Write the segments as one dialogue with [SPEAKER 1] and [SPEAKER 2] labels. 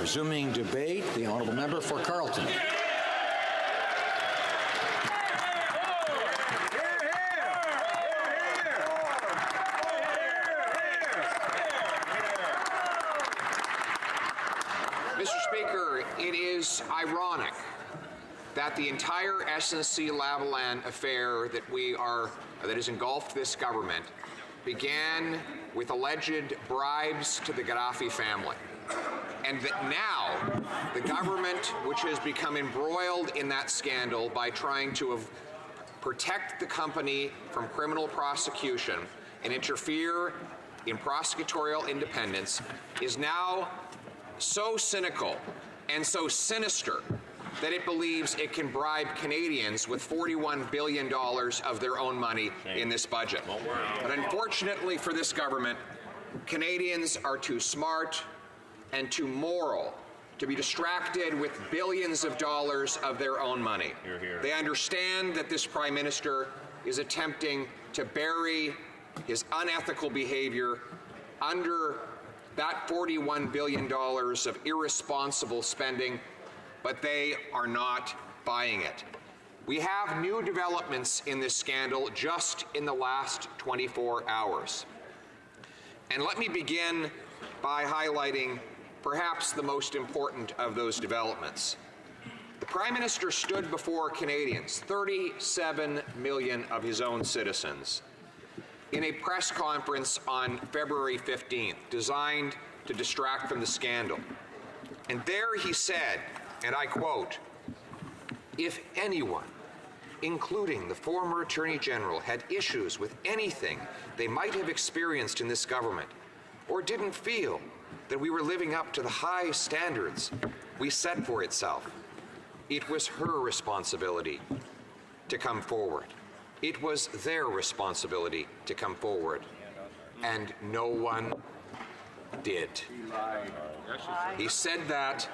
[SPEAKER 1] Resuming debate, the honourable member for Carleton.
[SPEAKER 2] Mr. Speaker, it is ironic that the entire SNC-Lavalin affair that has engulfed this government began with alleged bribes to the Gaddafi family, and that now the government, which has become embroiled in that scandal by trying to protect the company from criminal prosecution and interfere in prosecutorial independence, is now so cynical and so sinister that it believes it can bribe Canadians with $41 billion of their own money in this budget. But unfortunately for this government, Canadians are too smart and too moral to be distracted with billions of dollars of their own money. Hear, hear. They understand that this Prime Minister is attempting to bury his unethical behavior under that $41 billion of irresponsible spending, but they are not buying it. We have new developments in this scandal just in the last 24 hours. And let me begin by highlighting perhaps the most important of those developments. The Prime Minister stood before Canadians, 37 million of his own citizens, in a press conference on February 15th, designed to distract from the scandal. And there he said, and I quote, "If anyone, including the former Attorney General, had issues with anything they might have experienced in this government, or didn't feel that we were living up to the high standards we set for itself, it was her responsibility to come forward. It was their responsibility to come forward, and no one did." He said that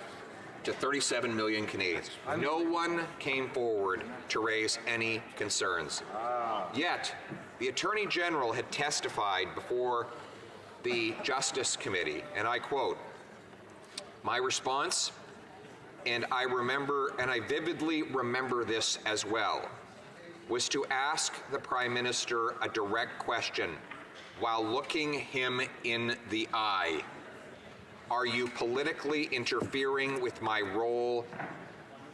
[SPEAKER 2] to 37 million Canadians. No one came forward to raise any concerns. Yet, the Attorney General had testified before the Justice Committee, and I quote, "My response, and I vividly remember this as well, was to ask the Prime Minister a direct question while looking him in the eye. Are you politically interfering with my role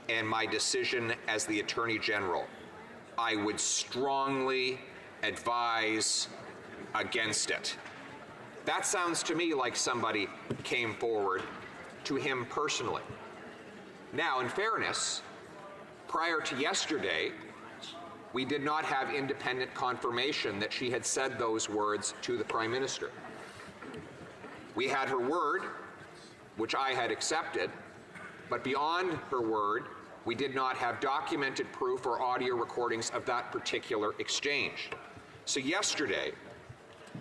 [SPEAKER 2] and my decision as the Attorney General? I would strongly advise against it." That sounds to me like somebody came forward to him personally. Now, in fairness, prior to yesterday, we did not have independent confirmation that she had said those words to the Prime Minister. We had her word, which I had accepted, but beyond her word, we did not have documented proof or audio recordings of that particular exchange. So yesterday,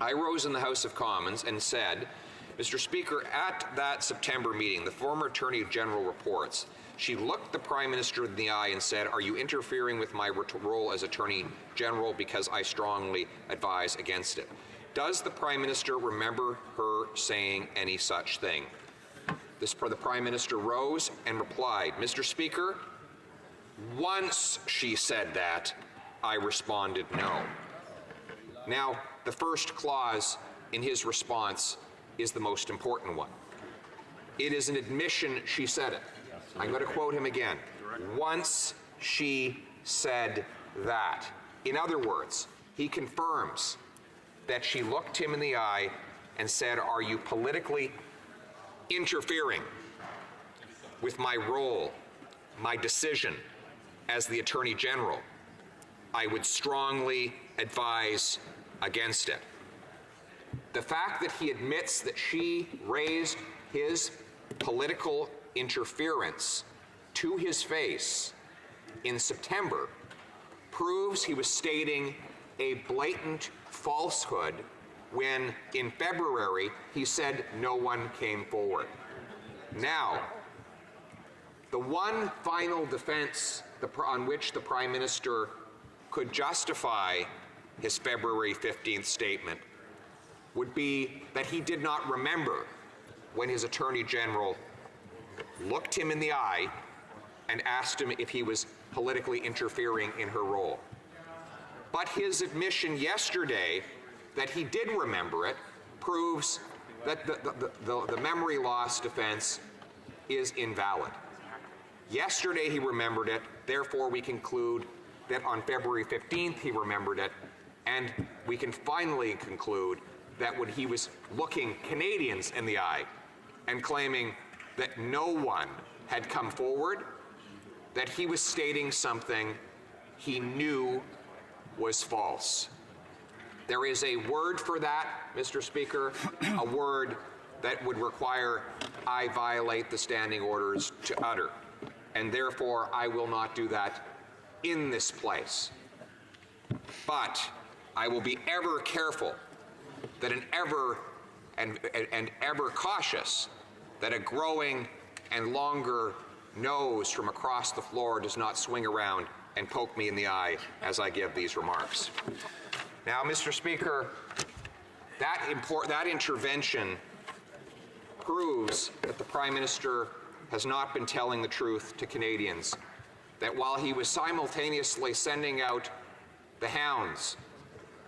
[SPEAKER 2] I rose in the House of Commons and said, "Mr. Speaker, at that September meeting, the former Attorney General reports, she looked the Prime Minister in the eye and said, 'Are you interfering with my role as Attorney General, because I strongly advise against it?' Does the Prime Minister remember her saying any such thing?" The Prime Minister rose and replied, "Mr. Speaker, once she said that, I responded no." Now, the first clause in his response is the most important one. It is an admission she said it. I'm going to quote him again. "Once she said that." In other words, he confirms that she looked him in the eye and said, "Are you politically interfering with my role, my decision as the Attorney General? I would strongly advise against it." The fact that he admits that she raised his political interference to his face in September proves he was stating a blatant falsehood when, in February, he said no one came forward. Now, the one final defense on which the Prime Minister could justify his February 15th statement would be that he did not remember when his Attorney General looked him in the eye and asked him if he was politically interfering in her role. But his admission yesterday that he did remember it proves that the memory loss defense is invalid. Yesterday he remembered it, therefore we conclude that on February 15th he remembered it, and we can finally conclude that when he was looking Canadians in the eye and claiming that no one had come forward, that he was stating something he knew was false. There is a word for that, Mr. Speaker, a word that would require I violate the standing orders to utter, and therefore I will not do that in this place. But I will be ever careful that ever cautious that a growing and longer nose from across the floor does not swing around and poke me in the eye as I give these remarks. Now, Mr. Speaker, that intervention proves that the Prime Minister has not been telling the truth to Canadians, that while he was simultaneously sending out the hounds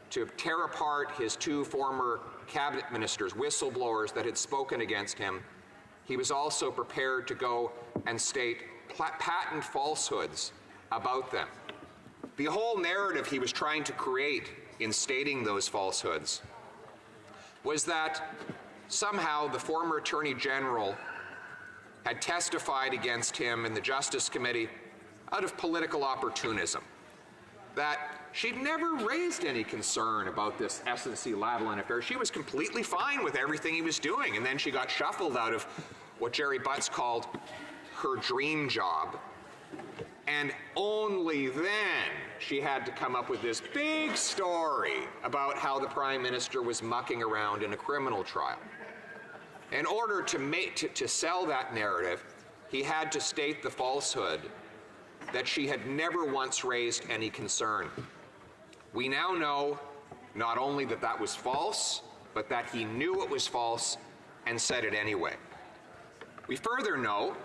[SPEAKER 2] to tear apart his two former cabinet ministers, whistleblowers that had spoken against him, he was also prepared to go and state patent falsehoods about them. The whole narrative he was trying to create in stating those falsehoods was that somehow the former Attorney General had testified against him in the Justice Committee out of political opportunism, that she'd never raised any concern about this SNC-Lavalin affair. She was completely fine with everything he was doing, and then she got shuffled out of what Jerry Butts called her dream job. And only then she had to come up with this big story about how the Prime Minister was mucking around in a criminal trial. In order to sell that narrative, he had to state the falsehood that she had never once raised any concern. We now know not only that that was false, but that he knew it was false and said it anyway. We further know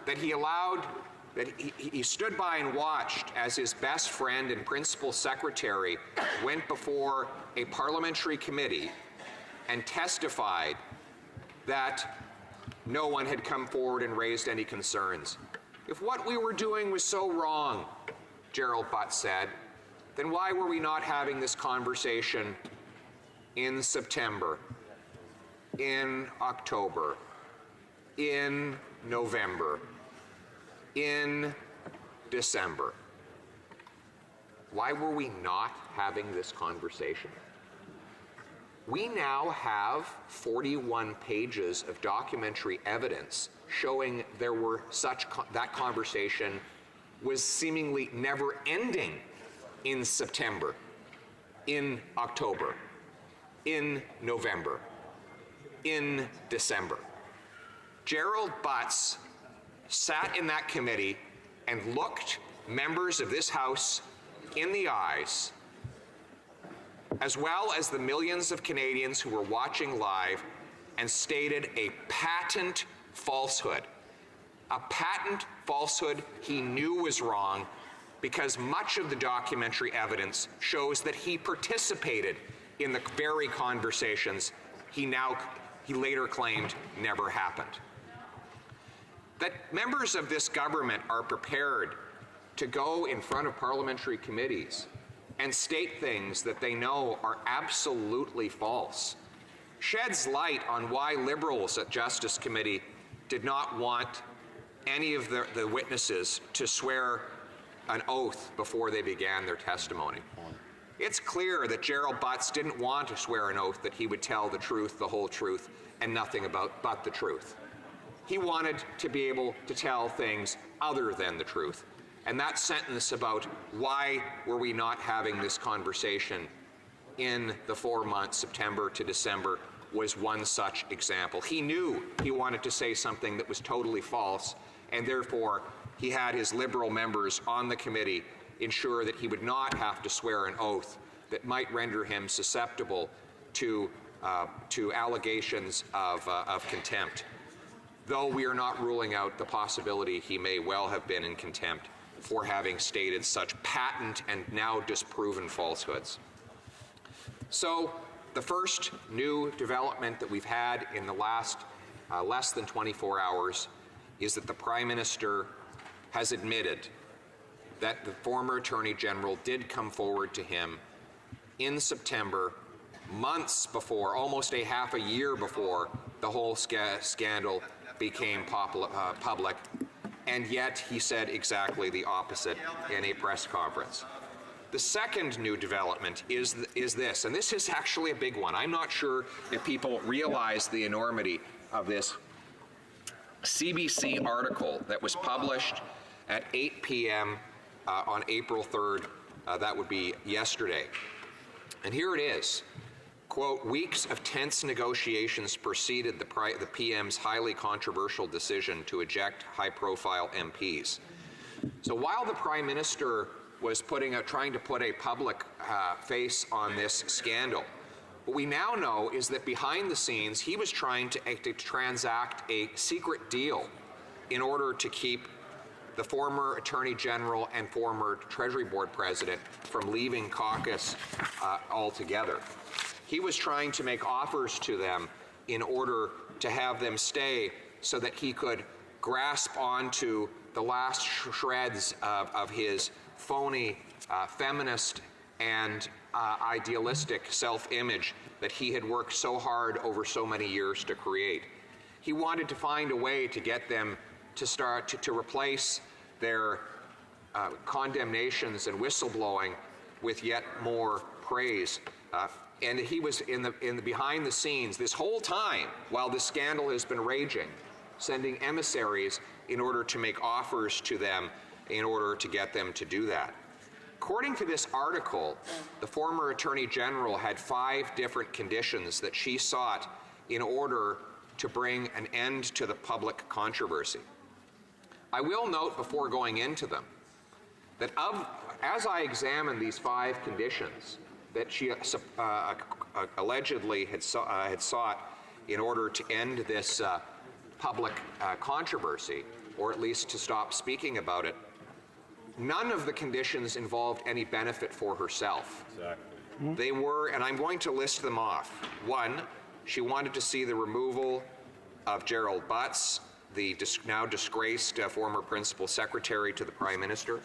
[SPEAKER 2] that he stood by and watched as his best friend and principal secretary went before a parliamentary committee and testified that no one had come forward and raised any concerns. If what we were doing was so wrong, Gerald Butts said, then why were we not having this conversation in September, in October, in November, in December? Why were we not having this conversation? We now have 41 pages of documentary evidence showing there were that conversation was seemingly never ending in September, in October, in November, in December. Gerald Butts sat in that committee and looked members of this House in the eyes, as well as the millions of Canadians who were watching live, and stated a patent falsehood. A patent falsehood he knew was wrong, because much of the documentary evidence shows that he participated in the very conversations he later claimed never happened. That members of this government are prepared to go in front of parliamentary committees and state things that they know are absolutely false sheds light on why Liberals at Justice Committee did not want any of the witnesses to swear an oath before they began their testimony. It's clear that Gerald Butts didn't want to swear an oath that he would tell the truth, the whole truth, and nothing but the truth. He wanted to be able to tell things other than the truth. And that sentence about why were we not having this conversation in the 4 months, September to December, was one such example. He knew he wanted to say something that was totally false, and therefore he had his Liberal members on the committee ensure that he would not have to swear an oath that might render him susceptible to allegations of contempt. though we are not ruling out the possibility he may well have been in contempt for having stated such patent and now disproven falsehoods. So the first new development that we've had in the last less than 24 hours is that the Prime Minister has admitted that the former Attorney General did come forward to him in September, months before, almost a half a year before the whole scandal became public, and yet he said exactly the opposite in a press conference. The second new development is this, and this is actually a big one. I'm not sure if people realize the enormity of this CBC article that was published at 8 p.m. On April 3rd. That would be yesterday. And here it is. Quote, weeks of tense negotiations preceded the PM's highly controversial decision to eject high-profile MPs. So while the Prime Minister was trying to put a public face on this scandal, what we now know is that behind the scenes, he was trying to transact a secret deal in order to keep the former Attorney General and former Treasury Board President from leaving caucus altogether. He was trying to make offers to them in order to have them stay so that he could grasp onto the last shreds of his phony feminist and idealistic self-image that he had worked so hard over so many years to create. He wanted to find a way to get them to start to replace their condemnations and whistleblowing with yet more praise. And he was in the behind the scenes this whole time while this scandal has been raging, sending emissaries in order to make offers to them in order to get them to do that. According to this article, the former Attorney General had 5 different conditions that she sought in order to bring an end to the public controversy. I will note before going into them that as I examined these 5 conditions that she allegedly had sought in order to end this public controversy, or at least to stop speaking about it, none of the conditions involved any benefit for herself. Exactly. They were, and I'm going to list them off. 1, she wanted to see the removal of Gerald Butts, the now disgraced former principal secretary to the Prime Minister.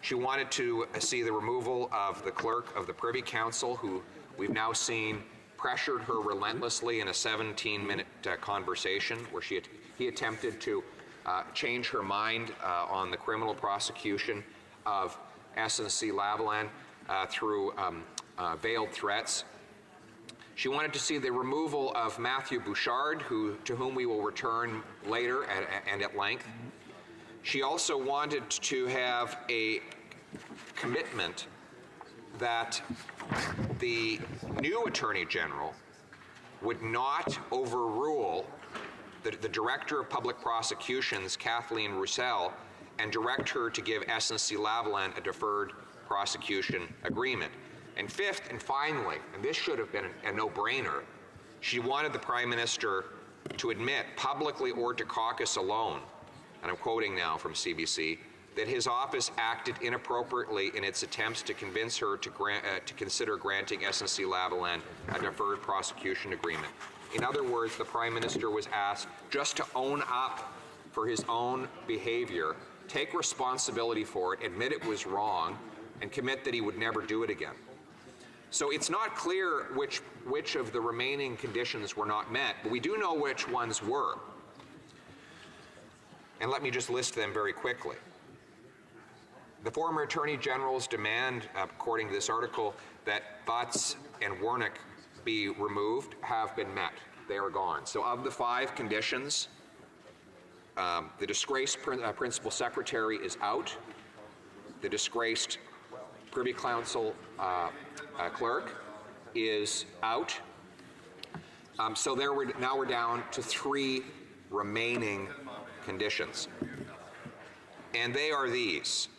[SPEAKER 2] She wanted to see the removal of the clerk of the Privy Council, who we've now seen pressured her relentlessly in a 17-minute conversation where he attempted to change her mind on the criminal prosecution of SNC-Lavalin through veiled threats. She wanted to see the removal of Matthew Bouchard, to whom we will return later and at length. She also wanted to have a commitment that the new Attorney General would not overrule the Director of Public Prosecutions, Kathleen Roussel, and direct her to give SNC-Lavalin a deferred prosecution agreement. And 5th and finally, and this should have been a no-brainer, she wanted the Prime Minister to admit publicly or to caucus alone, and I'm quoting now from CBC, that his office acted inappropriately in its attempts to convince her to consider granting SNC-Lavalin a deferred prosecution agreement. In other words, the Prime Minister was asked just to own up for his own behavior, take responsibility for it, admit it was wrong, and commit that he would never do it again. So it's not clear which of the remaining conditions were not met, but we do know which ones were. And let me just list them very quickly. The former Attorney General's demand, according to this article, that Butts and Warnock be removed have been met. They are gone. So of the 5 conditions, the disgraced principal secretary is out. The disgraced Privy Council clerk is out. So now we're down to 3 remaining conditions. And they are these: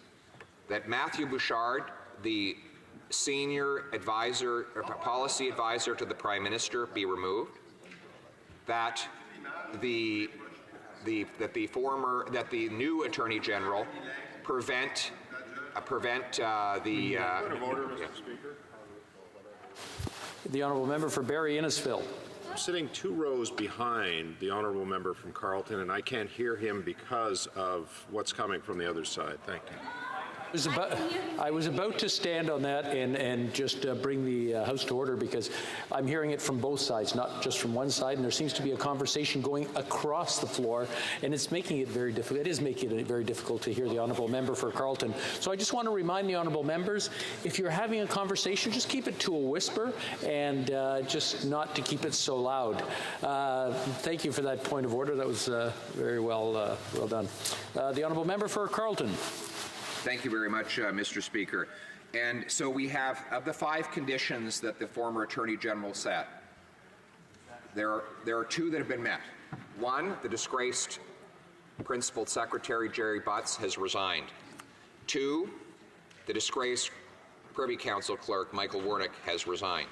[SPEAKER 2] that Matthew Bouchard, the senior advisor, or policy advisor to the Prime Minister, be removed, that the the new Attorney General prevent the.
[SPEAKER 3] Point of order, Mr. Speaker.
[SPEAKER 1] The honourable member for Barrie Innisfil.
[SPEAKER 3] I'm sitting 2 rows behind the honourable member from Carleton, and I can't hear him because of what's coming from the other side. Thank you.
[SPEAKER 1] I was about to stand on that and just bring the House to order, because I'm hearing it from both sides, not just from one side, and there seems to be a conversation going across the floor, and it's making it very difficult. It is making it very difficult to hear the honourable member for Carleton. So I just want to remind the honourable members, if you're having a conversation, just keep it to a whisper and just not to keep it so loud. Thank you for that point of order. That was very well done. The honourable member for Carleton.
[SPEAKER 2] Thank you very much, Mr. Speaker. And so we have, of the 5 conditions that the former Attorney General set, there are 2 that have been met. 1, the disgraced Principal Secretary Jerry Butts has resigned. 2, the disgraced Privy Council Clerk Michael Wernick has resigned.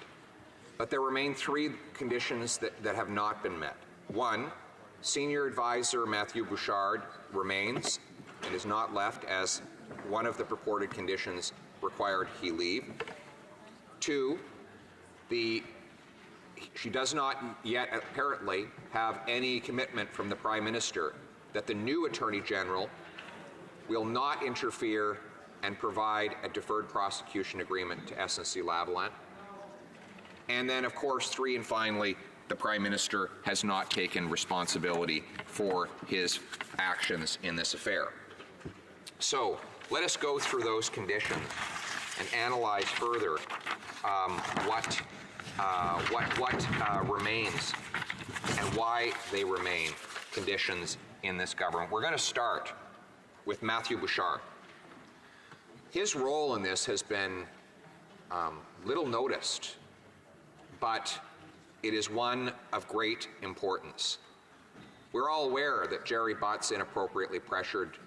[SPEAKER 2] But there remain 3 conditions that have not been met. 1, Senior Advisor Matthew Bouchard remains and is not left, as one of the purported conditions required he leave. 2, she does not yet apparently have any commitment from the Prime Minister that the new Attorney General will not interfere and provide a deferred prosecution agreement to SNC-Lavalin. And then, of course, 3, and finally, the Prime Minister has not taken responsibility for his actions in this affair. So let us go through those conditions and analyze further what remains and why they remain conditions in this government. We're going to start with Matthew Bouchard. His role in this has been little noticed, but it is one of great importance. We're all aware that Jerry Butts inappropriately pressured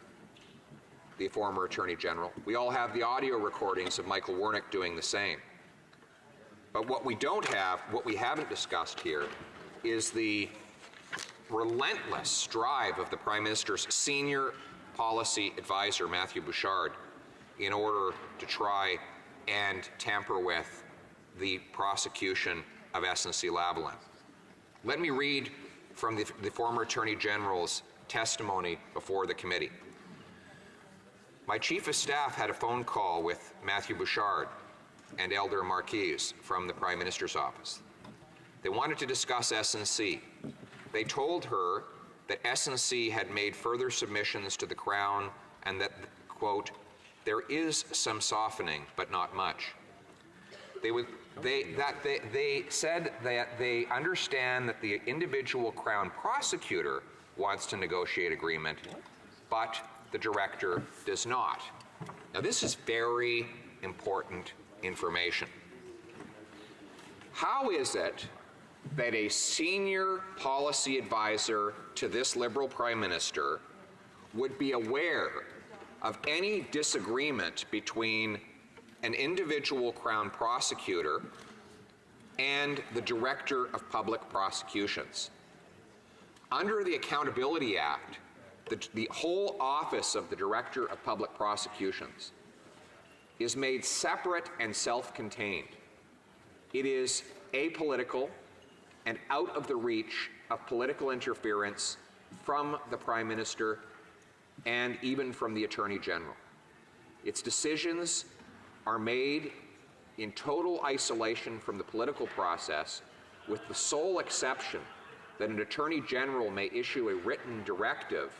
[SPEAKER 2] the former Attorney General. We all have the audio recordings of Michael Wernick doing the same. But what we don't have, what we haven't discussed here, is the relentless drive of the Prime Minister's senior policy advisor, Matthew Bouchard, in order to try and tamper with the prosecution of SNC-Lavalin. Let me read from the former Attorney General's testimony before the committee. My Chief of Staff had a phone call with Matthew Bouchard and Elder Marquise from the Prime Minister's office. They wanted to discuss SNC. They told her that SNC had made further submissions to the Crown and that, quote, there is some softening, but not much. They said that they understand that the individual Crown prosecutor wants to negotiate agreement, but the director does not. Now, this is very important information. How is it that a senior policy advisor to this Liberal Prime Minister would be aware of any disagreement between an individual Crown prosecutor and the Director of Public Prosecutions? Under the Accountability Act, the whole office of the Director of Public Prosecutions is made separate and self-contained. It is apolitical and out of the reach of political interference from the Prime Minister and even from the Attorney General. Its decisions are made in total isolation from the political process, with the sole exception that an Attorney General may issue a written directive,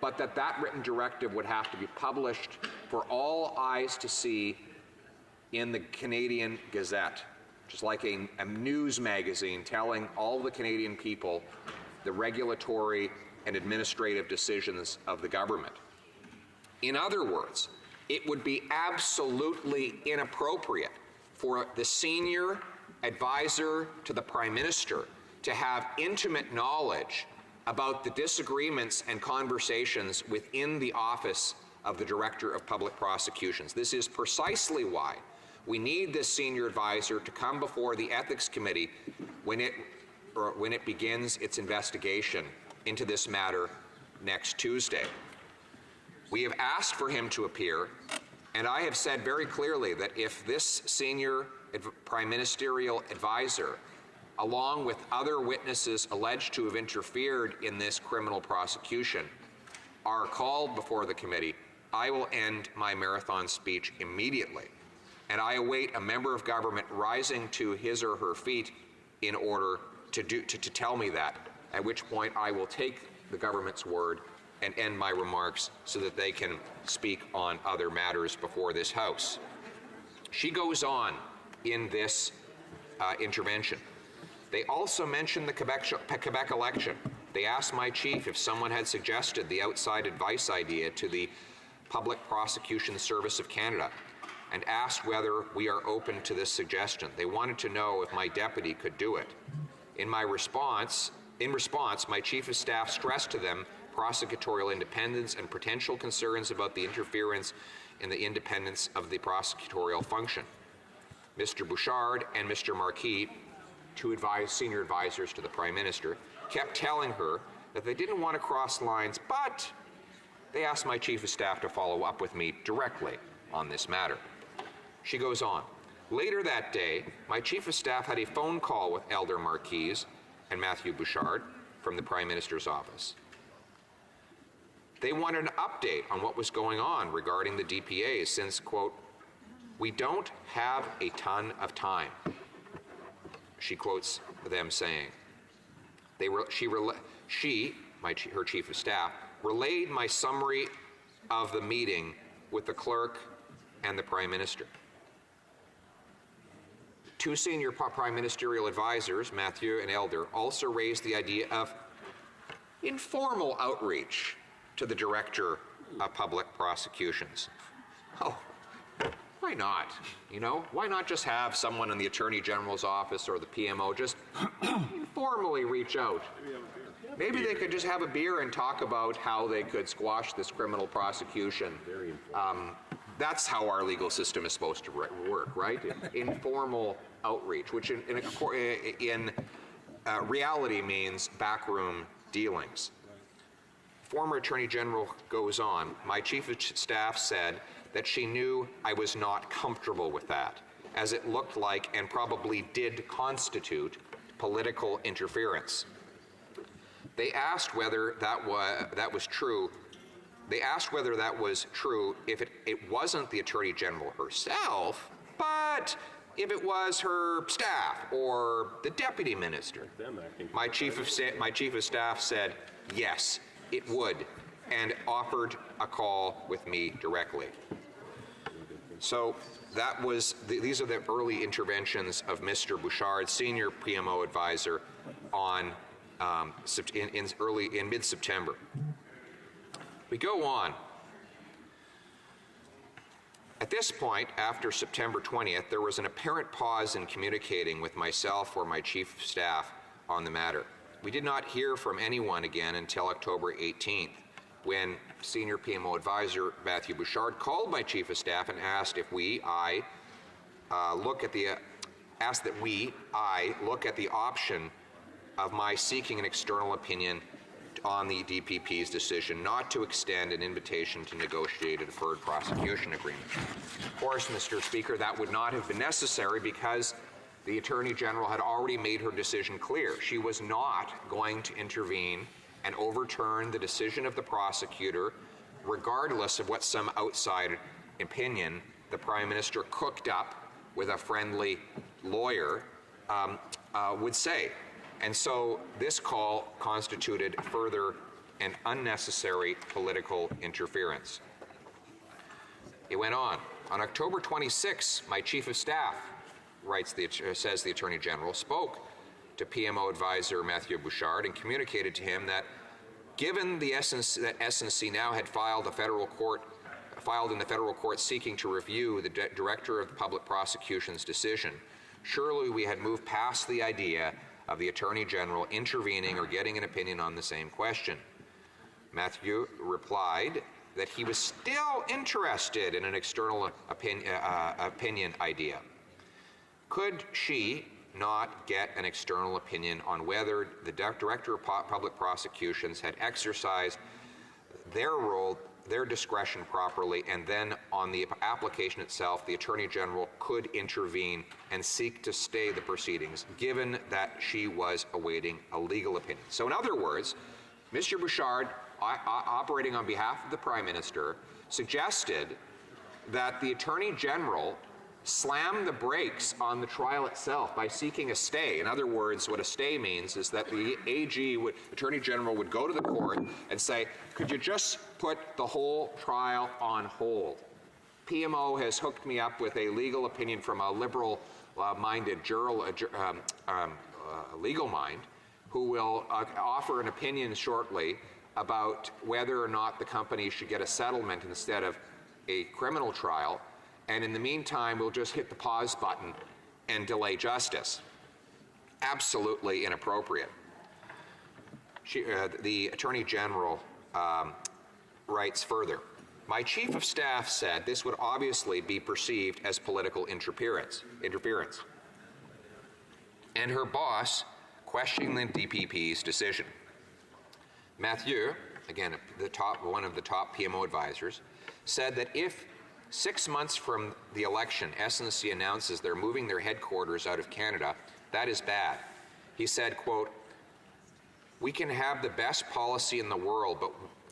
[SPEAKER 2] but that written directive would have to be published for all eyes to see in the Canadian Gazette, just like a news magazine telling all the Canadian people the regulatory and administrative decisions of the government. In other words, it would be absolutely inappropriate for the senior advisor to the Prime Minister to have intimate knowledge about the disagreements and conversations within the office of the Director of Public Prosecutions. This is precisely why we need this senior advisor to come before the Ethics Committee when it begins its investigation into this matter next Tuesday. We have asked for him to appear, and I have said very clearly that if this senior prime ministerial advisor, along with other witnesses alleged to have interfered in this criminal prosecution, are called before the committee, I will end my marathon speech immediately. And I await a member of government rising to his or her feet in order to tell me that, at which point I will take the government's word and end my remarks so that they can speak on other matters before this House. She goes on in this intervention. They also mentioned the Quebec election. They asked my chief if someone had suggested the outside advice idea to the Public Prosecution Service of Canada and asked whether we are open to this suggestion. They wanted to know if my deputy could do it. In response, my chief of staff stressed to them prosecutorial independence and potential concerns about the interference in the independence of the prosecutorial function. Mr. Bouchard and Mr. Marquis, two senior advisors to the Prime Minister, kept telling her that they didn't want to cross lines, but they asked my chief of staff to follow up with me directly on this matter. She goes on. Later that day, my chief of staff had a phone call with Elder Marquis and Matthew Bouchard from the Prime Minister's office. They wanted an update on what was going on regarding the DPAs since, quote, "We don't have a ton of time," she quotes them saying. Her chief of staff, relayed my summary of the meeting with the clerk and the Prime Minister. Two senior prime ministerial advisors, Matthew and Elder, also raised the idea of informal outreach to the Director of Public Prosecutions. Oh, why not? You know, why not just have someone in the Attorney General's office or the PMO just informally reach out? Maybe they could just have a beer and talk about how they could squash this criminal prosecution. That's how our legal system is supposed to work, right? Informal outreach, which in reality means backroom dealings. Former Attorney General goes on, my chief of staff said that she knew I was not comfortable with that, as it looked like and probably did constitute political interference. They asked whether that was true. They asked whether that was true if it wasn't the Attorney General herself, but if it was her staff or the Deputy Minister. My chief of staff said yes, it would, and offered a call with me directly. So that was these are the early interventions of Mr. Bouchard, senior PMO advisor, on in mid-September. We go on. At this point, after September 20th, there was an apparent pause in communicating with myself or my chief of staff on the matter. We did not hear from anyone again until October 18th, when senior PMO advisor Matthew Bouchard called my chief of staff and asked if I look at the option of my seeking an external opinion on the DPP's decision not to extend an invitation to negotiate a deferred prosecution agreement. Of course, Mr. Speaker, that would not have been necessary because the Attorney General had already made her decision clear. She was not going to intervene and overturn the decision of the prosecutor, regardless of what some outside opinion the Prime Minister cooked up with a friendly lawyer would say. And so this call constituted further and unnecessary political interference. It went on. On October 26, my chief of staff, says the Attorney General, spoke to PMO advisor Matthew Bouchard and communicated to him that given that SNC now had filed in the federal court seeking to review the Director of the Public Prosecution's decision, surely we had moved past the idea of the Attorney General intervening or getting an opinion on the same question. Matthew replied that he was still interested in an external opinion idea. Could she not get an external opinion on whether the Director of Public Prosecutions had exercised their role, their discretion properly, and then on the application itself, the Attorney General could intervene and seek to stay the proceedings, given that she was awaiting a legal opinion. So in other words, Mr. Bouchard, operating on behalf of the Prime Minister, suggested that the Attorney General slam the brakes on the trial itself by seeking a stay. In other words, what a stay means is that the Attorney General would go to the court and say, could you just put the whole trial on hold? PMO has hooked me up with a legal opinion from a liberal-minded legal mind who will offer an opinion shortly about whether or not the company should get a settlement instead of a criminal trial. And in the meantime, we'll just hit the pause button and delay justice. Absolutely inappropriate. The Attorney General writes further, my Chief of Staff said this would obviously be perceived as political interference. And her boss questioning the DPP's decision. Mathieu, again, one of the top PMO advisors, said that if 6 months from the election, SNC announces they're moving their headquarters out of Canada, that is bad. He said, quote, we can have the best policy in the world,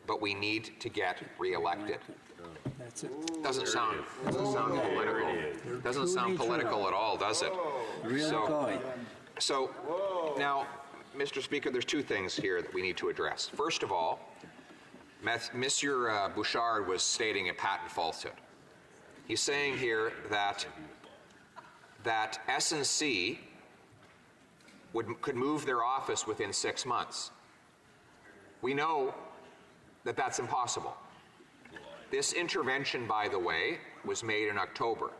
[SPEAKER 2] but we need to get reelected.
[SPEAKER 4] That's it.
[SPEAKER 2] Doesn't sound political. Doesn't sound political at all, does it? So now, Mr. Speaker, there's two things here that we need to address. First of all, Monsieur Bouchard was stating a patent falsehood. He's saying here that SNC could move their office within 6 months. We know that that's impossible. This intervention, by the way, was made in October.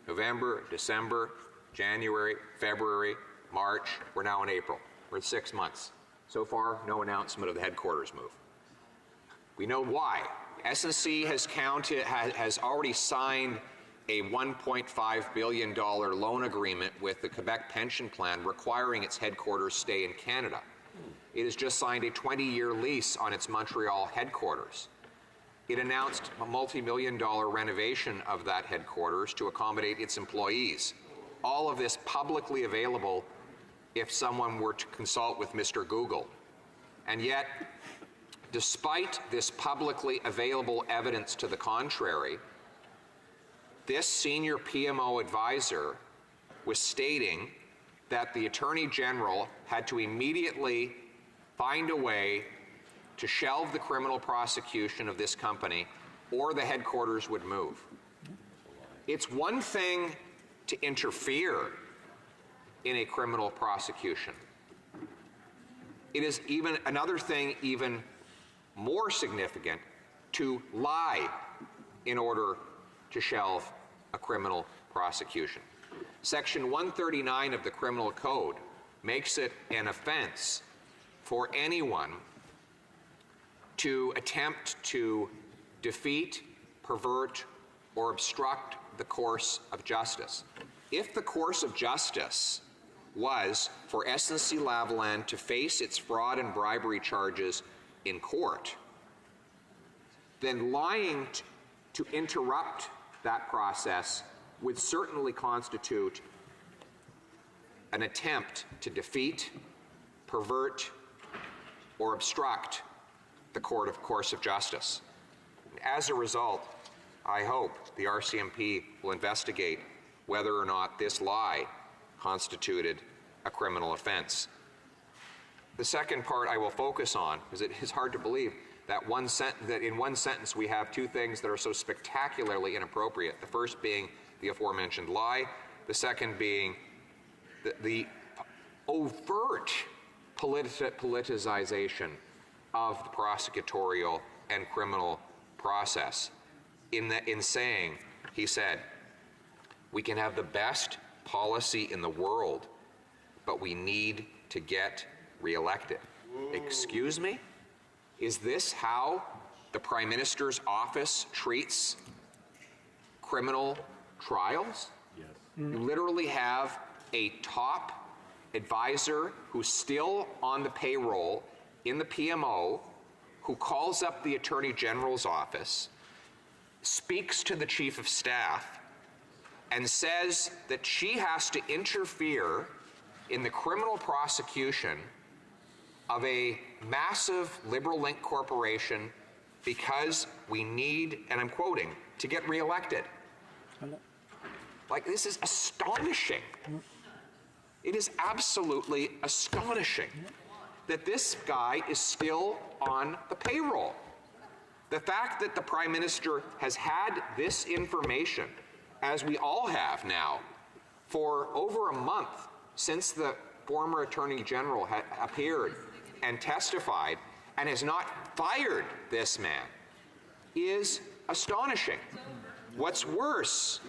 [SPEAKER 2] November, December, January, February, March, we're now in April. We're at 6 months. So far, no announcement of the headquarters move. We know why. SNC has already signed a $1.5 billion loan agreement with the Quebec Pension Plan requiring its headquarters stay in Canada. It has just signed a 20-year lease on its Montreal headquarters. It announced a multi-million-dollar renovation of that headquarters to accommodate its employees. All of this publicly available if someone were to consult with Mr. Google. And yet, despite this publicly available evidence to the contrary, this senior PMO advisor was stating that the Attorney General had to immediately find a way to shelve the criminal prosecution of this company or the headquarters would move. It's one thing to interfere in a criminal prosecution. It is even another thing, even more significant, to lie in order to shelve a criminal prosecution. Section 139 of the Criminal Code makes it an offense for anyone to attempt to defeat, pervert, or obstruct the course of justice. If the course of justice was for SNC-Lavalin to face its fraud and bribery charges in court, then lying to interrupt that process would certainly constitute an attempt to defeat, pervert, or obstruct the course of justice. As a result, I hope the RCMP will investigate whether or not this lie constituted a criminal offense. The second part I will focus on, because it is hard to believe that in one sentence we have two things that are so spectacularly inappropriate. The first being the aforementioned lie, the second being the overt politicization of the prosecutorial and criminal process. In saying, he said, we can have the best policy in the world, but we need to get reelected. Excuse me? Is this how the Prime Minister's office treats criminal trials? Yes. You literally have a top advisor who's still on the payroll in the PMO, who calls up the Attorney General's office, speaks to the Chief of Staff, and says that she has to interfere in the criminal prosecution of a massive Liberal Link corporation because we need, and I'm quoting, to get reelected. Like, this is astonishing. It is absolutely astonishing that this guy is still on the payroll. The fact that the Prime Minister has had this information, as we all have now, for over a month since the former Attorney General had appeared and testified and has not fired this man, is astonishing. What's worse,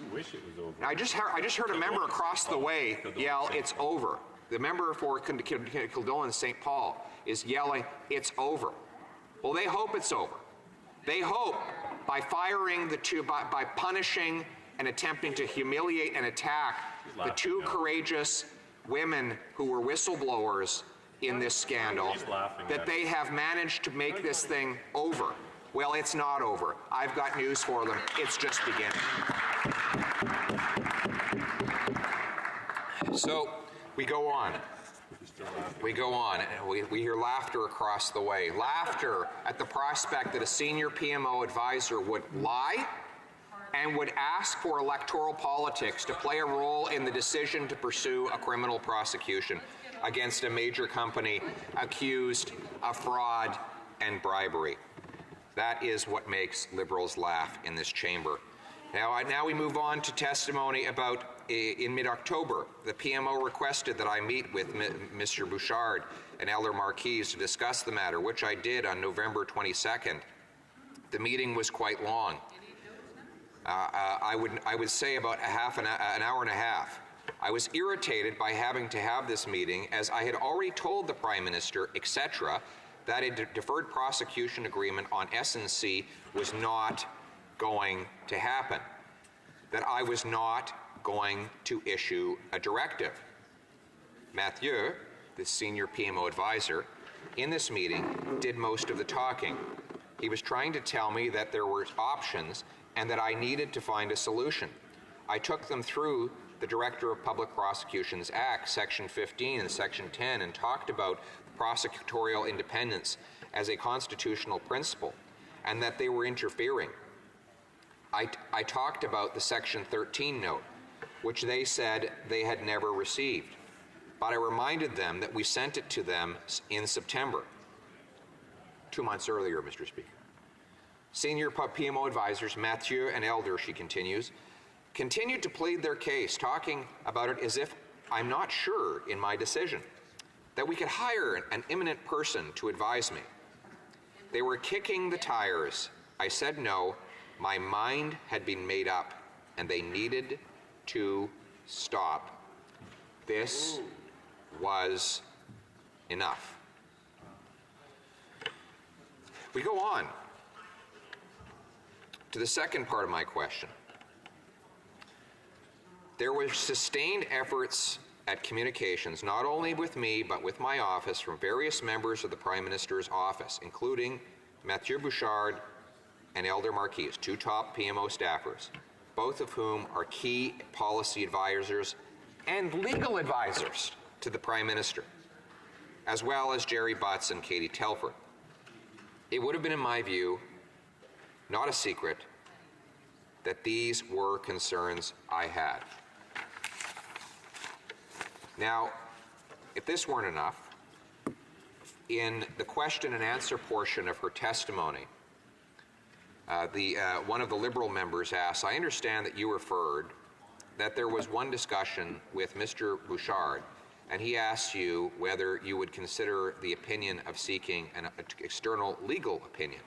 [SPEAKER 2] I just heard a member across the way yell, "It's over." The member for Kildon and St. Paul is yelling, "It's over." Well, they hope it's over. They hope by firing the two, by punishing and attempting to humiliate and attack the two courageous women who were whistleblowers in this scandal, that they have managed to make this thing over. Well, it's not over. I've got news for them. It's just beginning. So we go on. We go on. We hear laughter across the way. Laughter at the prospect that a senior PMO advisor would lie and would ask for electoral politics to play a role in the decision to pursue a criminal prosecution against a major company accused of fraud and bribery. That is what makes Liberals laugh in this chamber. Now we move on to testimony about, in mid-October, the PMO requested that I meet with Mr. Bouchard and Elder Marquise to discuss the matter, which I did on November 22nd. The meeting was quite long. I would say about an hour and a half. I was irritated by having to have this meeting, as I had already told the Prime Minister, etc., that a deferred prosecution agreement on SNC was not going to happen, that I was not going to issue a directive. Mathieu, the senior PMO advisor, in this meeting did most of the talking. He was trying to tell me that there were options and that I needed to find a solution. I took them through the Director of Public Prosecutions Act, Section 15 and Section 10, and talked about prosecutorial independence as a constitutional principle, and that they were interfering. I talked about the Section 13 note, which they said they had never received, but I reminded them that we sent it to them in September, 2 months earlier, Mr. Speaker. Senior PMO advisors, Mathieu and Elder, she continues, continued to plead their case, talking about it as if I'm not sure in my decision, that we could hire an eminent person to advise me. They were kicking the tires. I said no. My mind had been made up, and they needed to stop. This was enough. We go on to the second part of my question. There were sustained efforts at communications, not only with me, but with my office, from various members of the Prime Minister's office, including Mathieu Bouchard and Elder Marquise, two top PMO staffers, both of whom are key policy advisors and legal advisors to the Prime Minister, as well as Jerry Butts and Katie Telford. It would have been, in my view, not a secret that these were concerns I had. Now, if this weren't enough, in the question and answer portion of her testimony, one of the Liberal members asked, I understand that you referred that there was one discussion with Mr. Bouchard, and he asked you whether you would consider the opinion of seeking an external legal opinion.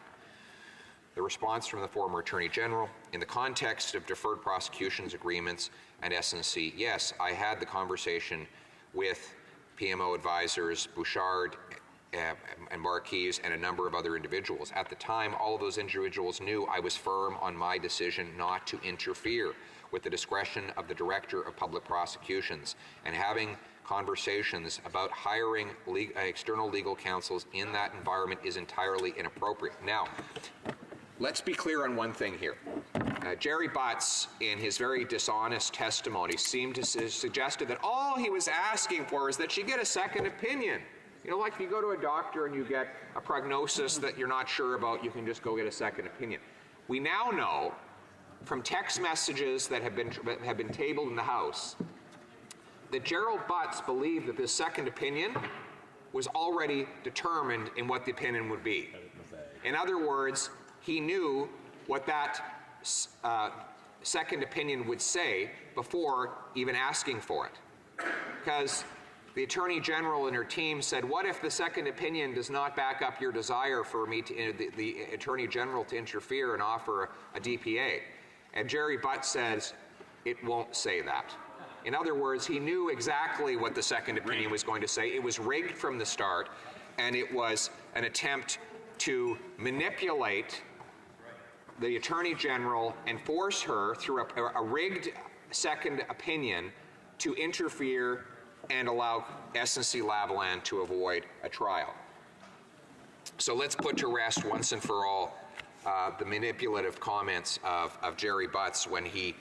[SPEAKER 2] The response from the former Attorney General, in the context of deferred prosecutions agreements and SNC, yes, I had the conversation with PMO advisors, Bouchard and Marquise, and a number of other individuals. At the time, all of those individuals knew I was firm on my decision not to interfere with the discretion of the Director of Public Prosecutions, and having conversations about hiring external legal counsels in that environment is entirely inappropriate. Now, let's be clear on one thing here. Jerry Butts, in his very dishonest testimony, seemed to suggested that all he was asking for is that she get a second opinion. You know, like if you go to a doctor and you get a prognosis that you're not sure about, you can just go get a second opinion. We now know from text messages that have been tabled in the House that Gerald Butts believed that this second opinion was already determined in what the opinion would be. In other words, he knew what that second opinion would say before even asking for it. Because the Attorney General and her team said, what if the second opinion does not back up your desire for me to, the Attorney General to interfere and offer a DPA? And Jerry Butts says, it won't say that. In other words, he knew exactly what the second opinion was going to say. It was rigged from the start, and it was an attempt to manipulate the Attorney General and force her through a rigged second opinion to interfere and allow SNC-Lavalin to avoid a trial. So let's put to rest once and for all the manipulative comments of Jerry Butts when he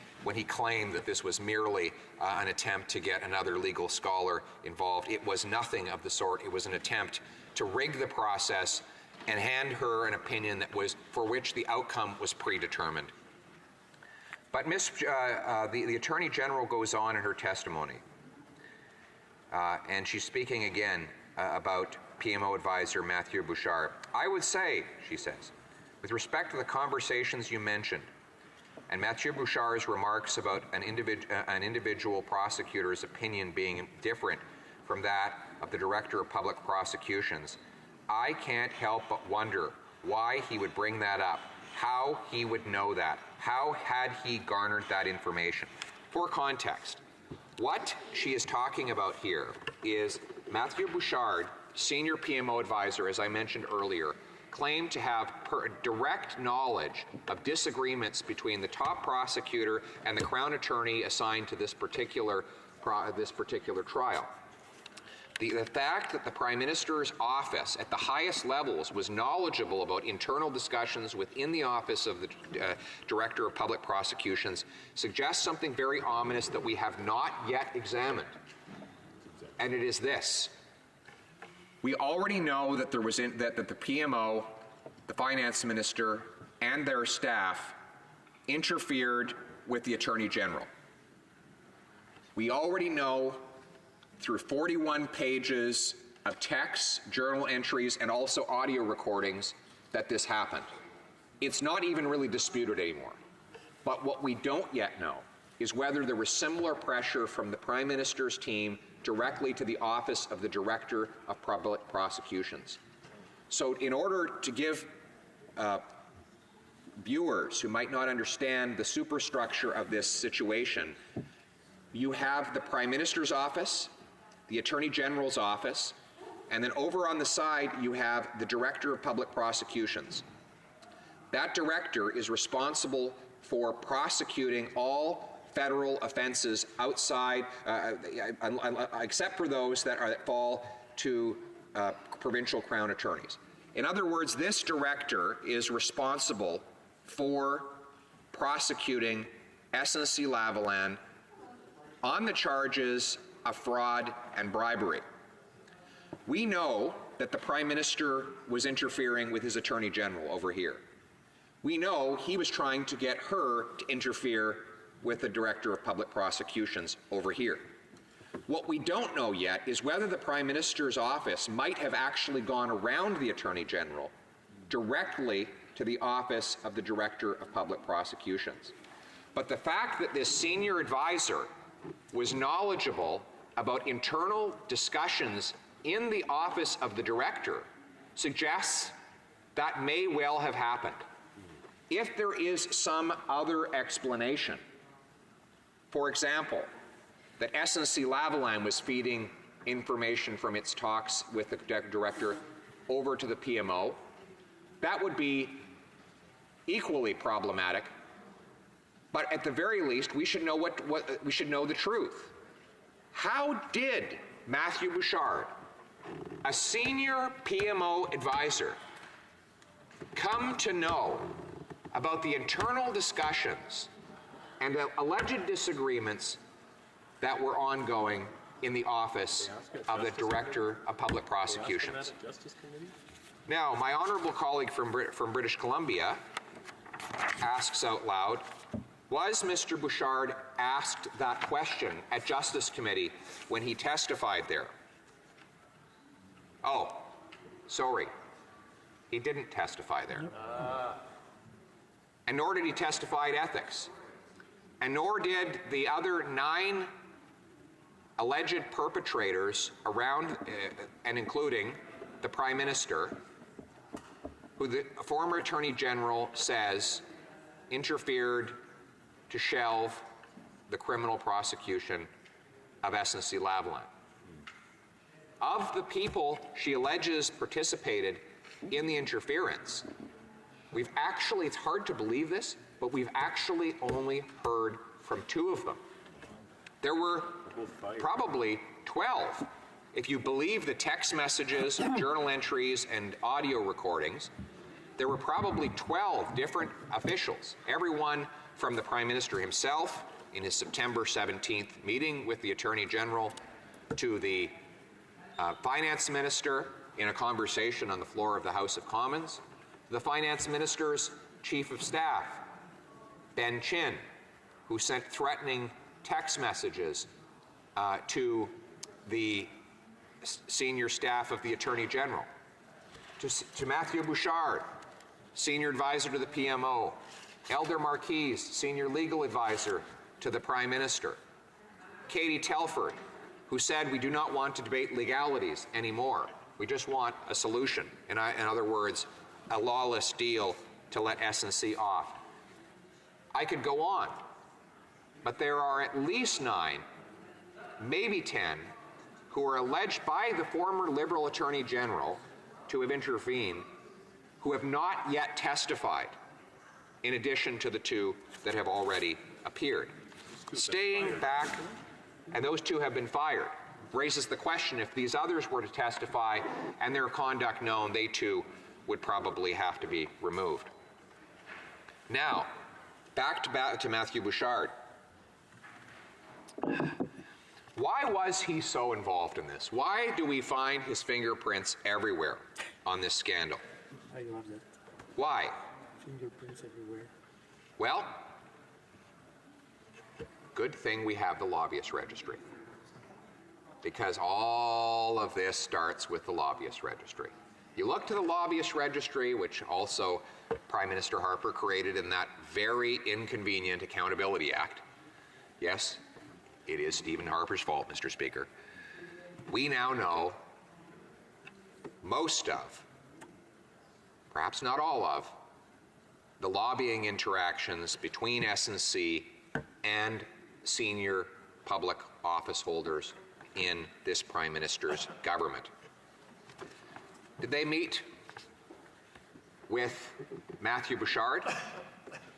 [SPEAKER 2] claimed that this was merely an attempt to get another legal scholar involved. It was nothing of the sort. It was an attempt to rig the process and hand her an opinion that was for which the outcome was predetermined. But the Attorney General goes on in her testimony, and she's speaking again about PMO advisor Mathieu Bouchard. I would say, she says, with respect to the conversations you mentioned, and Mathieu Bouchard's remarks about an individual prosecutor's opinion being different from that of the Director of Public Prosecutions, I can't help but wonder why he would bring that up, how he would know that, how had he garnered that information. For context, what she is talking about here is Mathieu Bouchard, senior PMO advisor, as I mentioned earlier, claimed to have direct knowledge of disagreements between the top prosecutor and the Crown Attorney assigned to this particular trial. The fact that the Prime Minister's office at the highest levels was knowledgeable about internal discussions within the office of the Director of Public Prosecutions suggests something very ominous that we have not yet examined. And it is this. We already know that that the PMO, the Finance Minister, and their staff interfered with the Attorney General. We already know through 41 pages of texts, journal entries, and also audio recordings that this happened. It's not even really disputed anymore. But what we don't yet know is whether there was similar pressure from the Prime Minister's team directly to the office of the Director of Public Prosecutions. So in order to give viewers who might not understand the superstructure of this situation, you have the Prime Minister's office, the Attorney General's office, and then over on the side you have the Director of Public Prosecutions. That director is responsible for prosecuting all federal offenses outside, except for those that fall to provincial Crown Attorneys. In other words, this director is responsible for prosecuting SNC-Lavalin on the charges of fraud and bribery. We know that the Prime Minister was interfering with his Attorney General over here. We know he was trying to get her to interfere with the Director of Public Prosecutions over here. What we don't know yet is whether the Prime Minister's office might have actually gone around the Attorney General directly to the office of the Director of Public Prosecutions. But the fact that this senior advisor was knowledgeable about internal discussions in the office of the Director suggests that may well have happened. If there is some other explanation, for example, that SNC-Lavalin was feeding information from its talks with the Director over to the PMO, that would be equally problematic. But at the very least, we should know we should know the truth. How did Matthew Bouchard, a senior PMO advisor, come to know about the internal discussions and the alleged disagreements that were ongoing in the office of the Director of Public Prosecutions? Now, my honorable colleague from British Columbia asks out loud, was Mr. Bouchard asked that question at Justice Committee when he testified there? Oh, sorry. He didn't testify there. And nor did he testify at ethics. And nor did the other 9 alleged perpetrators around and including the Prime Minister, who the former Attorney General says interfered to shelve the criminal prosecution of SNC-Lavalin. Of the people she alleges participated in the interference, we've actually, it's hard to believe this, but we've actually only heard from 2 of them. There were probably 12, if you believe the text messages, journal entries, and audio recordings. There were probably 12 different officials, everyone from the Prime Minister himself in his September 17th meeting with the Attorney General, to the Finance Minister in a conversation on the floor of the House of Commons, the Finance Minister's Chief of Staff, Ben Chin, who sent threatening text messages to the senior staff of the Attorney General, to Matthew Bouchard, Senior Advisor to the PMO, Elder Marquise, Senior Legal Advisor to the Prime Minister, Katie Telford, who said we do not want to debate legalities anymore. We just want a solution. In other words, a lawless deal to let SNC off. I could go on, but there are at least 9, maybe 10, who are alleged by the former Liberal Attorney General to have intervened, who have not yet testified, in addition to the 2 that have already appeared. Staying back, and those 2 have been fired, raises the question, if these others were to testify and their conduct known, they too would probably have to be removed. Now, back to Matthew Bouchard. Why was he so involved in this? Why do we find his fingerprints everywhere on this scandal?
[SPEAKER 4] I love that.
[SPEAKER 2] Why?
[SPEAKER 4] Fingerprints everywhere.
[SPEAKER 2] Well, good thing we have the lobbyist registry, because all of this starts with the lobbyist registry. You look to the lobbyist registry, which also Prime Minister Harper created in that very inconvenient Accountability Act. Yes, it is Stephen Harper's fault, Mr. Speaker. We now know most of, perhaps not all of, the lobbying interactions between SNC and senior public office holders in this Prime Minister's government. Did they meet with Matthew Bouchard?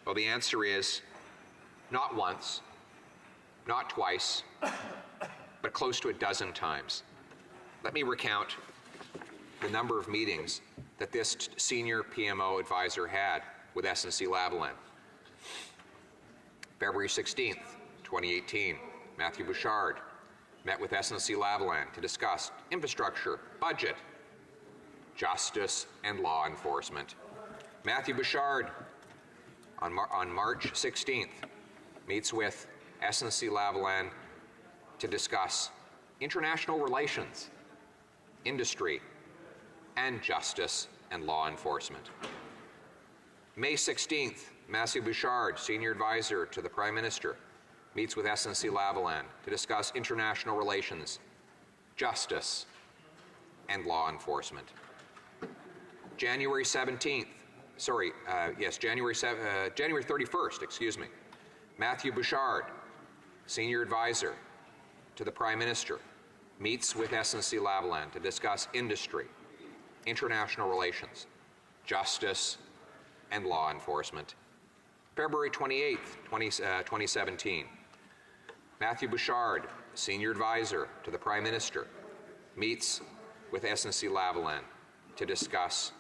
[SPEAKER 2] Well, the answer is not once, not twice, but close to a dozen times. Let me recount the number of meetings that this senior PMO advisor had with SNC-Lavalin. February 16th, 2018, Matthew Bouchard met with SNC-Lavalin to discuss infrastructure, budget, justice, and law enforcement. Matthew Bouchard, on March 16th, meets with SNC-Lavalin to discuss international relations, industry, and justice and law enforcement. May 16th, Matthew Bouchard, Senior Advisor to the Prime Minister, meets with SNC-Lavalin to discuss international relations, justice, and law enforcement. January 31st, Matthew Bouchard, Senior Advisor to the Prime Minister, meets with SNC-Lavalin to discuss industry, international relations, justice, and law enforcement. February 28th, 2017, Matthew Bouchard, senior advisor to the Prime Minister, meets with SNC-Lavalin to discuss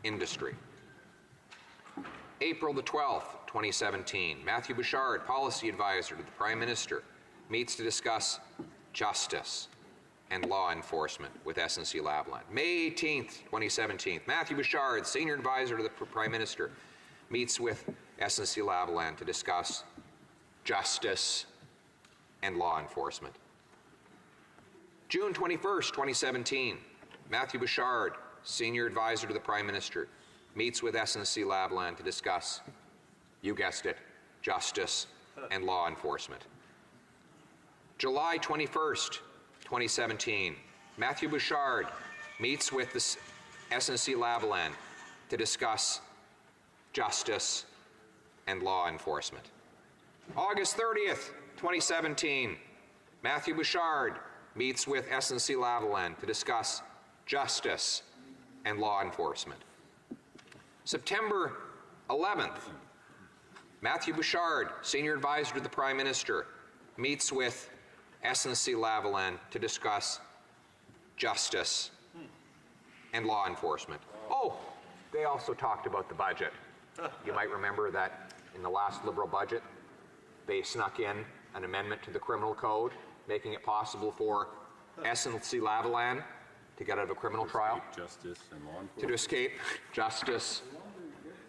[SPEAKER 2] industry. April the 12th, 2017, Matthew Bouchard, policy advisor to the Prime Minister, meets to discuss justice and law enforcement with SNC-Lavalin. May 18th, 2017, Matthew Bouchard, senior advisor to the Prime Minister, meets with SNC-Lavalin to discuss justice and law enforcement. June 21st, 2017, Matthew Bouchard, senior advisor to the Prime Minister, meets with SNC-Lavalin to discuss, you guessed it, justice and law enforcement. July 21st, 2017, Matthew Bouchard meets with the SNC-Lavalin to discuss justice and law enforcement. August 30th, 2017, Matthew Bouchard meets with SNC-Lavalin to discuss justice and law enforcement. September 11th, Matthew Bouchard, senior advisor to the Prime Minister, meets with SNC-Lavalin to discuss justice and law enforcement. Oh, they also talked about the budget. You might remember that in the last Liberal budget, they snuck in an amendment to the criminal code, making it possible for SNC-Lavalin to get out of a criminal trial,
[SPEAKER 5] justice and law enforcement.
[SPEAKER 2] to escape justice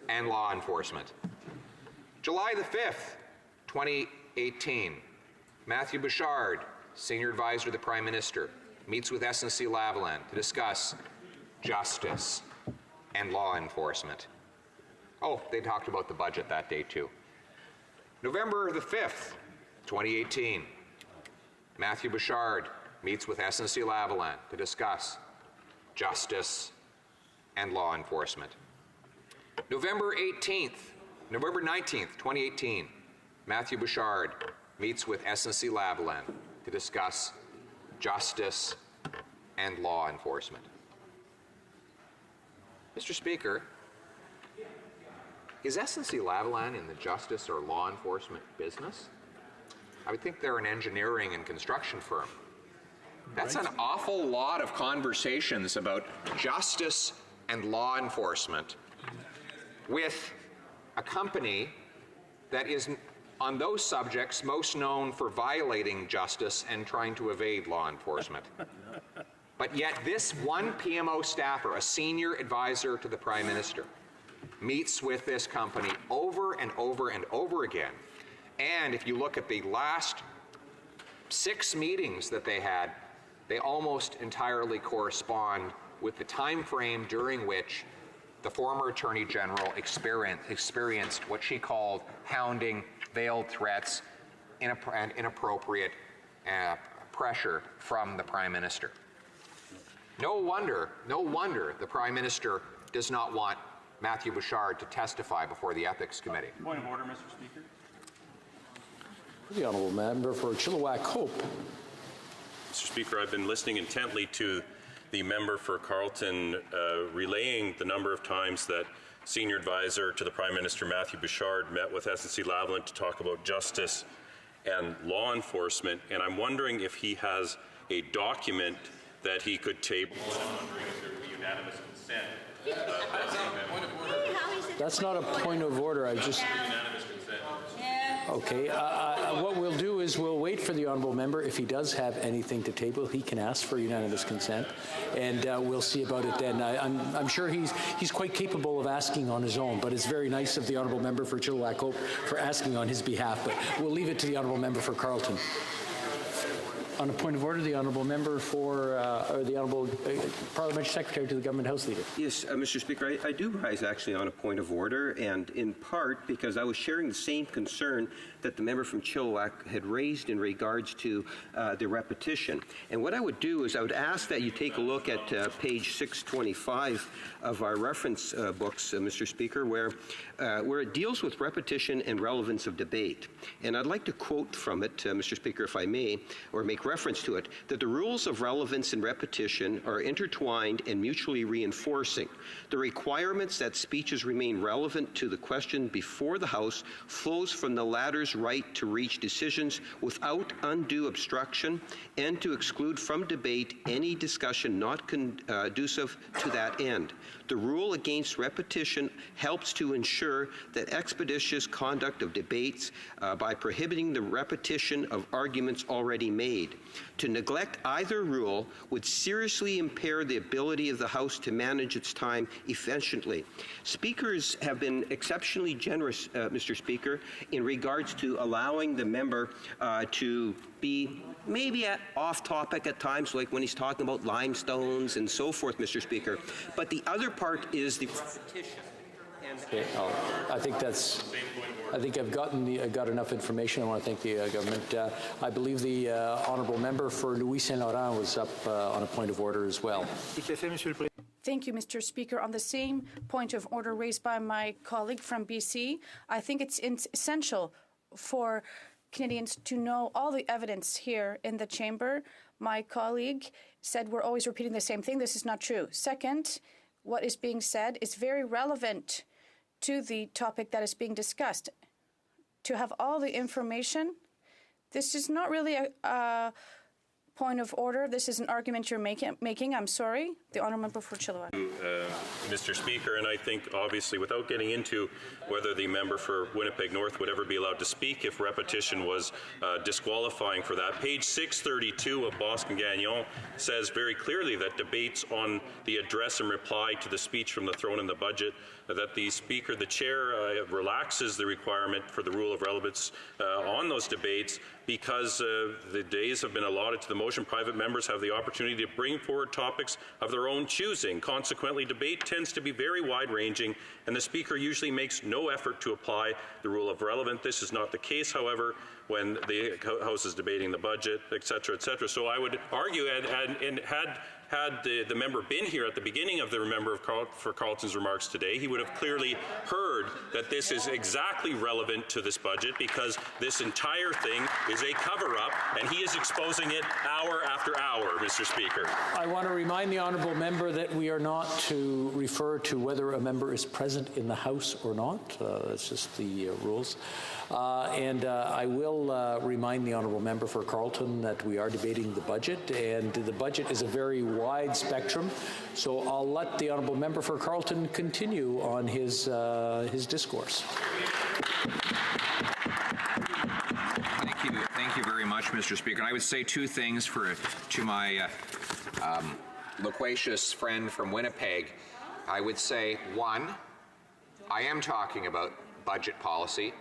[SPEAKER 2] and law enforcement. July the 5th, 2018, Matthew Bouchard, senior advisor to the Prime Minister, meets with SNC-Lavalin to discuss justice and law enforcement. Oh, they talked about the budget that day too. November the 5th, 2018, Matthew Bouchard meets with SNC-Lavalin to discuss justice and law enforcement. November 19th, 2018, Matthew Bouchard meets with SNC-Lavalin to discuss justice and law enforcement. Mr. Speaker, is SNC-Lavalin in the justice or law enforcement business? I would think they're an engineering and construction firm. That's an awful lot of conversations about justice and law enforcement with a company that is, on those subjects, most known for violating justice and trying to evade law enforcement. But yet this one PMO staffer, a senior advisor to the Prime Minister, meets with this company over and over and over again. And if you look at the last 6 meetings that they had, they almost entirely correspond with the time frame during which the former Attorney General experienced what she called hounding, veiled threats, and inappropriate pressure from the Prime Minister. No wonder the Prime Minister does not want Matthew Bouchard to testify before the Ethics Committee.
[SPEAKER 5] Point of order, Mr. Speaker.
[SPEAKER 1] The honourable member for Chilliwack Hope.
[SPEAKER 5] Mr. Speaker, I've been listening intently to the member for Carleton relaying the number of times that Senior Advisor to the Prime Minister Matthew Bouchard met with SNC-Lavalin to talk about justice and law enforcement, and I'm wondering if he has a document that he could table. I'm wondering if there would be unanimous consent.
[SPEAKER 1] That's not a point of order. I just. Okay. What we'll do is we'll wait for the honourable member. If he does have anything to table, he can ask for unanimous consent, and we'll see about it then. I'm sure he's quite capable of asking on his own, but it's very nice of the honourable member for Chilliwack Hope for asking on his behalf. But we'll leave it to the honourable member for Carleton. On a point of order, the honourable member for, or the honourable parliamentary secretary to the government house leader.
[SPEAKER 6] Yes, Mr. Speaker, I do rise actually on a point of order, and in part because I was sharing the same concern that the member from Chilliwack had raised in regards to the repetition. And what I would do is I would ask that you take a look at page 625 of our reference books, Mr. Speaker, where it deals with repetition and relevance of debate. And I'd like to quote from it, Mr. Speaker, if I may, or make reference to it, that the rules of relevance and repetition are intertwined and mutually reinforcing. The requirements that speeches remain relevant to the question before the House flows from the latter's right to reach decisions without undue obstruction and to exclude from debate any discussion not conducive to that end. The rule against repetition helps to ensure that expeditious conduct of debates by prohibiting the repetition of arguments already made. To neglect either rule would seriously impair the ability of the House to manage its time efficiently. Speakers have been exceptionally generous, Mr. Speaker, in regards to allowing the member to be maybe off topic at times, like when he's talking about limestones and so forth, Mr. Speaker. But the other part is the repetition.
[SPEAKER 1] Okay, I think I've got enough information. I want to thank the government. I believe the honourable member for Louis Saint Laurent was up on a point of order as well.
[SPEAKER 7] Thank you, Mr. Speaker. On the same point of order raised by my colleague from BC, I think it's essential for Canadians to know all the evidence here in the chamber. My colleague said we're always repeating the same thing. This is not true. Second, what is being said is very relevant to the topic that is being discussed. To have all the information, this is not really a point of order. This is an argument you're making. I'm sorry. The honourable member for Chilliwack.
[SPEAKER 5] Mr. Speaker, and I think obviously without getting into whether the member for Winnipeg North would ever be allowed to speak if repetition was disqualifying for that. Page 632 of Boston Gagnon says very clearly that debates on the address and reply to the speech from the throne in the budget, that the Speaker, the Chair, relaxes the requirement for the rule of relevance on those debates because the days have been allotted to the motion. Private members have the opportunity to bring forward topics of their own choosing. Consequently, debate tends to be very wide-ranging, and the Speaker usually makes no effort to apply the rule of relevance. This is not the case, however, when the House is debating the budget, et cetera, et cetera. So I would argue, and had the member been here at the beginning of the member for Carleton's remarks today, he would have clearly heard that this is exactly relevant to this budget because this entire thing is a cover-up, and he is exposing it hour after hour, Mr. Speaker.
[SPEAKER 1] I want to remind the honourable member that we are not to refer to whether a member is present in the House or not. That's just the rules. And I will remind the honourable member for Carleton that we are debating the budget, and the budget is a very wide spectrum. So I'll let the honourable member for Carleton continue on his discourse.
[SPEAKER 2] Thank you very much, Mr. Speaker. And I would say two things to my loquacious friend from Winnipeg. I would say, one, I am talking about budget policy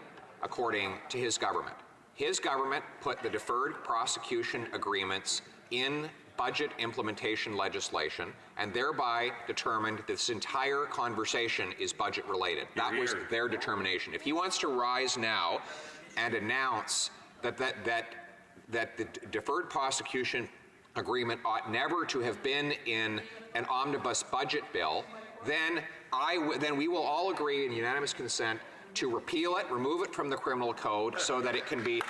[SPEAKER 2] according to his government. His government put the deferred prosecution agreements in budget implementation legislation and thereby determined this entire conversation is budget related. That was their determination. If he wants to rise now and announce that the deferred prosecution agreement ought never to have been in an omnibus budget bill, then we will all agree in unanimous consent to repeal it, remove it from the criminal code so that it can be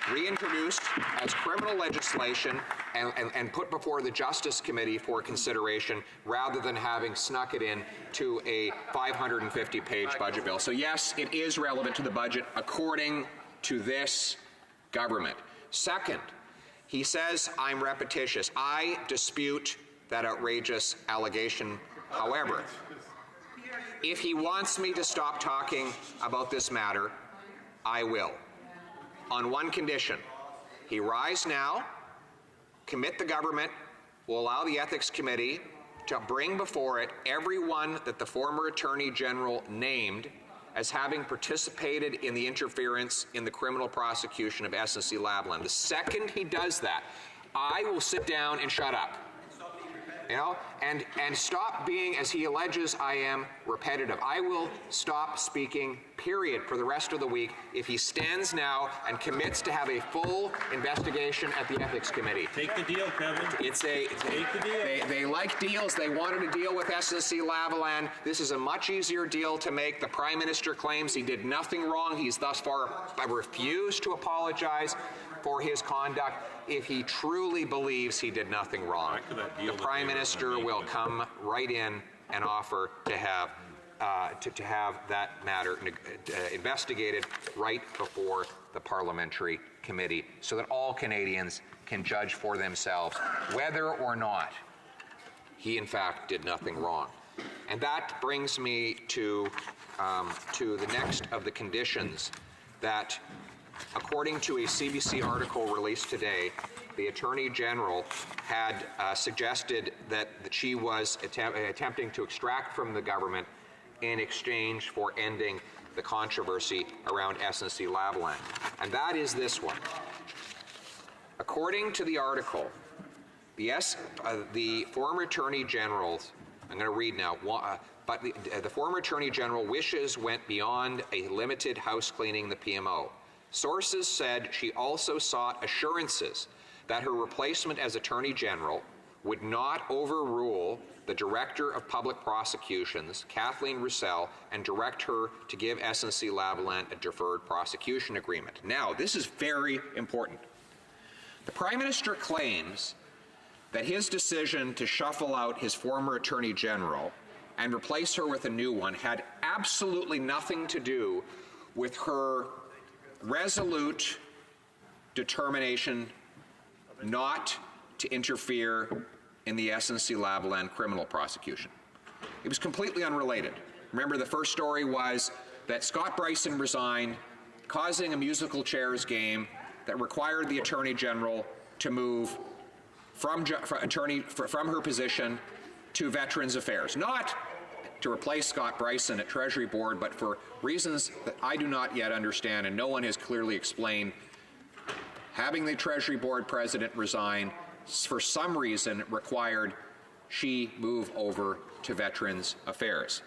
[SPEAKER 2] reintroduced as criminal legislation and put before the Justice Committee for consideration rather than having snuck it in to a 550-page budget bill. So yes, it is relevant to the budget according to this government. Second, he says I'm repetitious. I dispute that outrageous allegation. However, if he wants me to stop talking about this matter, I will. On one condition, he rise now, commit the government, will allow the Ethics Committee to bring before it everyone that the former Attorney General named as having participated in the interference in the criminal prosecution of SNC Lavalin. The second he does that, I will sit down and shut up. You know, and stop being, as he alleges I am, repetitive. I will stop speaking, period, for the rest of the week if he stands now and commits to have a full investigation at the Ethics Committee.
[SPEAKER 5] Take the deal, Kevin.
[SPEAKER 2] Take the deal. They like deals. They wanted a deal with SNC Lavalin. This is a much easier deal to make. The Prime Minister claims he did nothing wrong. He's thus far refused to apologize. for his conduct if he truly believes he did nothing wrong.
[SPEAKER 5] Back to that deal
[SPEAKER 2] The
[SPEAKER 5] that
[SPEAKER 2] Prime
[SPEAKER 5] they were
[SPEAKER 2] Minister
[SPEAKER 5] gonna
[SPEAKER 2] will
[SPEAKER 5] make.
[SPEAKER 2] come right in and offer to have that matter investigated right before the parliamentary committee so that all Canadians can judge for themselves whether or not he in fact did nothing wrong. And that brings me to the next of the conditions that, according to a CBC article released today, the Attorney General had suggested that she was attempting to extract from the government in exchange for ending the controversy around SNC-Lavalin. And that is this one. According to the article, the former Attorney General's, I'm going to read now, but the former Attorney General wishes went beyond a limited house cleaning the PMO. Sources said she also sought assurances that her replacement as Attorney General would not overrule the Director of Public Prosecutions, Kathleen Roussel, and direct her to give SNC-Lavalin a deferred prosecution agreement. Now, this is very important. The Prime Minister claims that his decision to shuffle out his former Attorney General and replace her with a new one had absolutely nothing to do with her resolute determination not to interfere in the SNC-Lavalin criminal prosecution. It was completely unrelated. Remember, the first story was that Scott Bryson resigned, causing a musical chairs game that required the Attorney General to move from her position to Veterans Affairs. Not to replace Scott Bryson at Treasury Board, but for reasons that I do not yet understand and no one has clearly explained. Having the Treasury Board president resign, for some reason, required she move over to Veterans Affairs.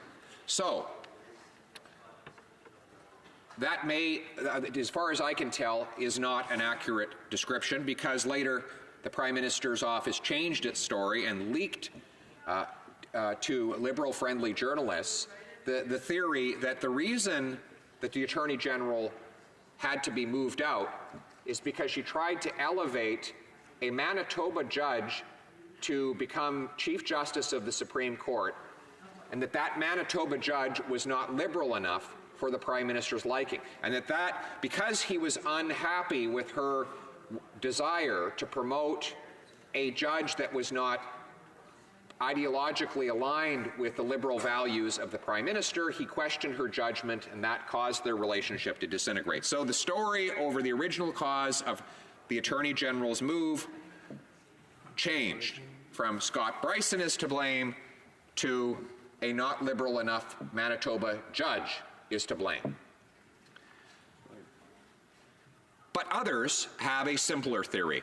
[SPEAKER 2] So, that may, as far as I can tell, is not an accurate description, because later the Prime Minister's office changed its story and leaked to Liberal-friendly journalists the theory that the reason that the Attorney General had to be moved out is because she tried to elevate a Manitoba judge to become Chief Justice of the Supreme Court, and that Manitoba judge was not liberal enough for the Prime Minister's liking, and that because he was unhappy with her desire to promote a judge that was not ideologically aligned with the liberal values of the Prime Minister, he questioned her judgment, and that caused their relationship to disintegrate. So the story over the original cause of the Attorney General's move changed from Scott Bryson is to blame to a not liberal enough Manitoba judge is to blame. But others have a simpler theory,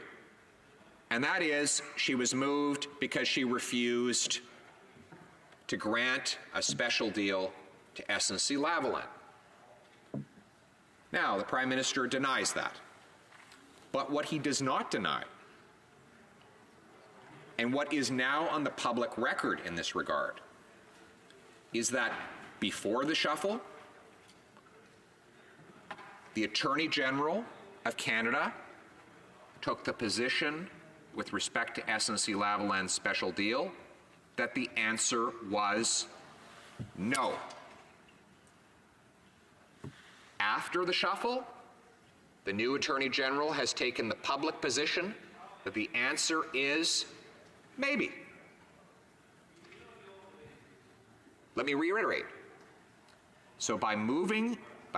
[SPEAKER 2] and that is she was moved because she refused to grant a special deal to SNC-Lavalin. Now, the Prime Minister denies that. But what he does not deny, and what is now on the public record in this regard, is that before the shuffle, the Attorney General of Canada took the position with respect to SNC-Lavalin's special deal that the answer was no. After the shuffle, the new Attorney General has taken the public position that the answer is maybe. Let me reiterate. So by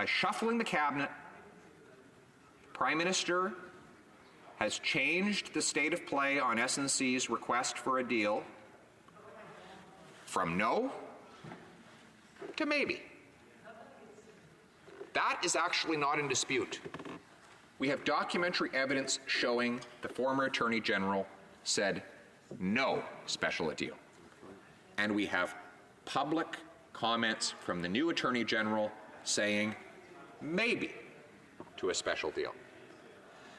[SPEAKER 2] shuffling the cabinet, Prime Minister has changed the state of play on SNC's request for a deal from no to maybe. That is actually not in dispute. We have documentary evidence showing the former Attorney General said no special deal. And we have public comments from the new Attorney General saying maybe to a special deal.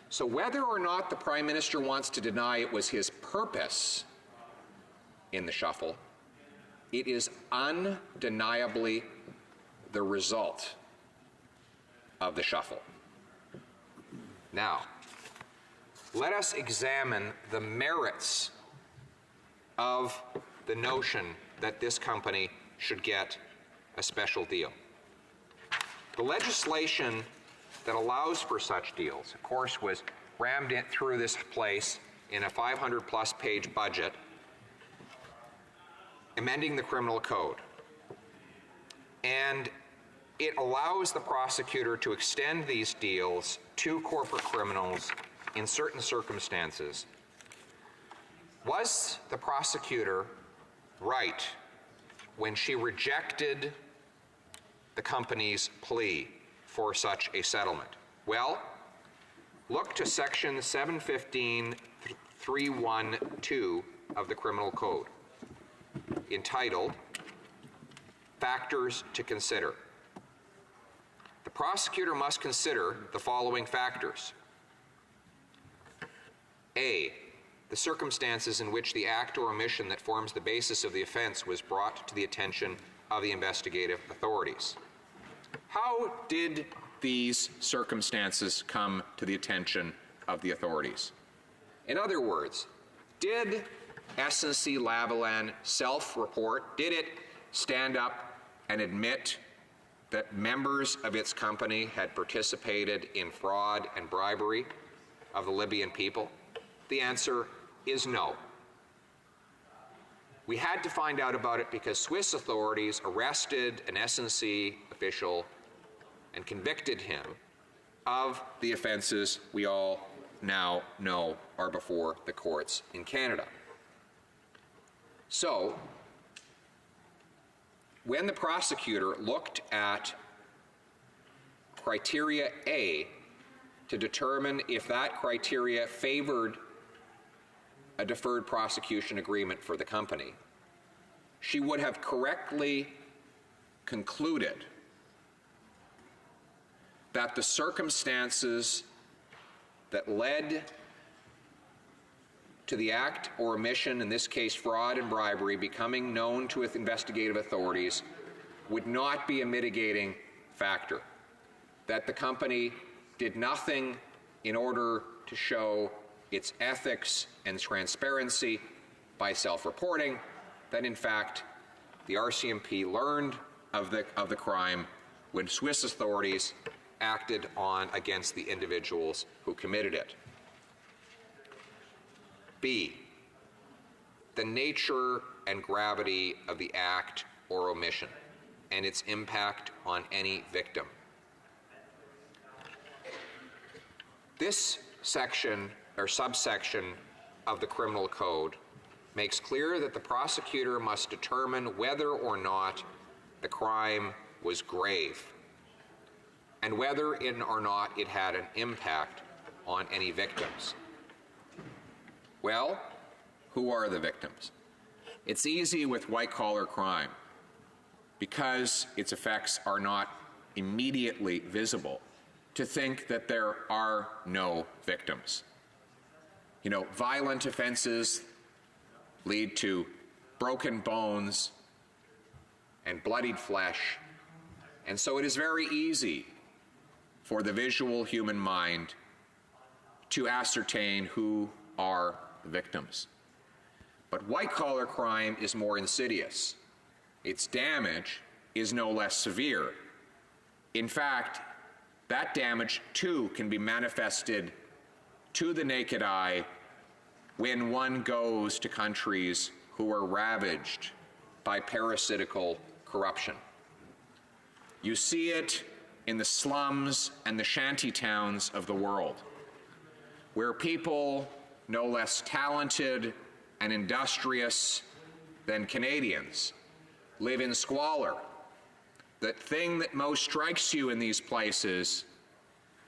[SPEAKER 2] So whether or not the Prime Minister wants to deny it was his purpose in the shuffle, it is undeniably the result of the shuffle. Now, let us examine the merits of the notion that this company should get a special deal. The legislation that allows for such deals, of course, was rammed in through this place in a 500-plus page budget, amending the criminal code. And it allows the prosecutor to extend these deals to corporate criminals in certain circumstances. Was the prosecutor right when she rejected the company's plea for such a settlement? Well, look to section 715.312 of the Criminal Code, entitled Factors to Consider. The prosecutor must consider the following factors. A, the circumstances in which the act or omission that forms the basis of the offense was brought to the attention of the investigative authorities. How did these circumstances come to the attention of the authorities? In other words, did SNC-Lavalin self-report? Did it stand up and admit that members of its company had participated in fraud and bribery of the Libyan people? The answer is no. We had to find out about it because Swiss authorities arrested an SNC official and convicted him of the offenses we all now know are before the courts in Canada. So, when the prosecutor looked at criteria A to determine if that criteria favored a deferred prosecution agreement for the company, she would have correctly concluded that the circumstances that led to the act or omission, in this case fraud and bribery, becoming known to investigative authorities would not be a mitigating factor, that the company did nothing in order to show its ethics and transparency by self-reporting, that in fact the RCMP learned of the crime when Swiss authorities acted on against the individuals who committed it. B, the nature and gravity of the act or omission and its impact on any victim. This section or subsection of the Criminal Code makes clear that the prosecutor must determine whether or not the crime was grave and whether or not it had an impact on any victims. Well, who are the victims? It's easy with white-collar crime because its effects are not immediately visible to think that there are no victims. You know, violent offenses lead to broken bones and bloodied flesh, and so it is very easy for the visual human mind to ascertain who are the victims. But white-collar crime is more insidious. Its damage is no less severe. In fact, that damage too can be manifested to the naked eye when one goes to countries who are ravaged by parasitical corruption. You see it in the slums and the shanty towns of the world, where people no less talented and industrious than Canadians live in squalor. The thing that most strikes you in these places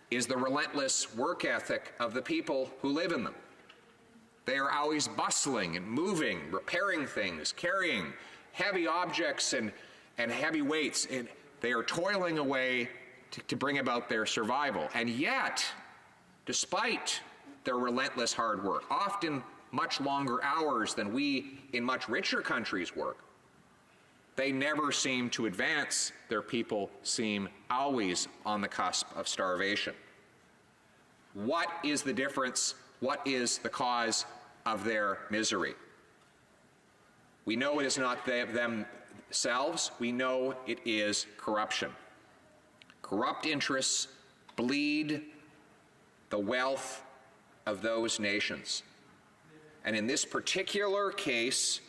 [SPEAKER 2] is the relentless work ethic of the people who live in them. They are always bustling and moving, repairing things, carrying heavy objects and heavy weights, and they are toiling away to bring about their survival. And yet, despite their relentless hard work, often much longer hours than we in much richer countries work, they never seem to advance. Their people seem always on the cusp of starvation. What is the difference what is the cause of their misery. We know it is not themselves. We know it is corruption. Corrupt interests bleed the wealth of those nations. And in this particular case,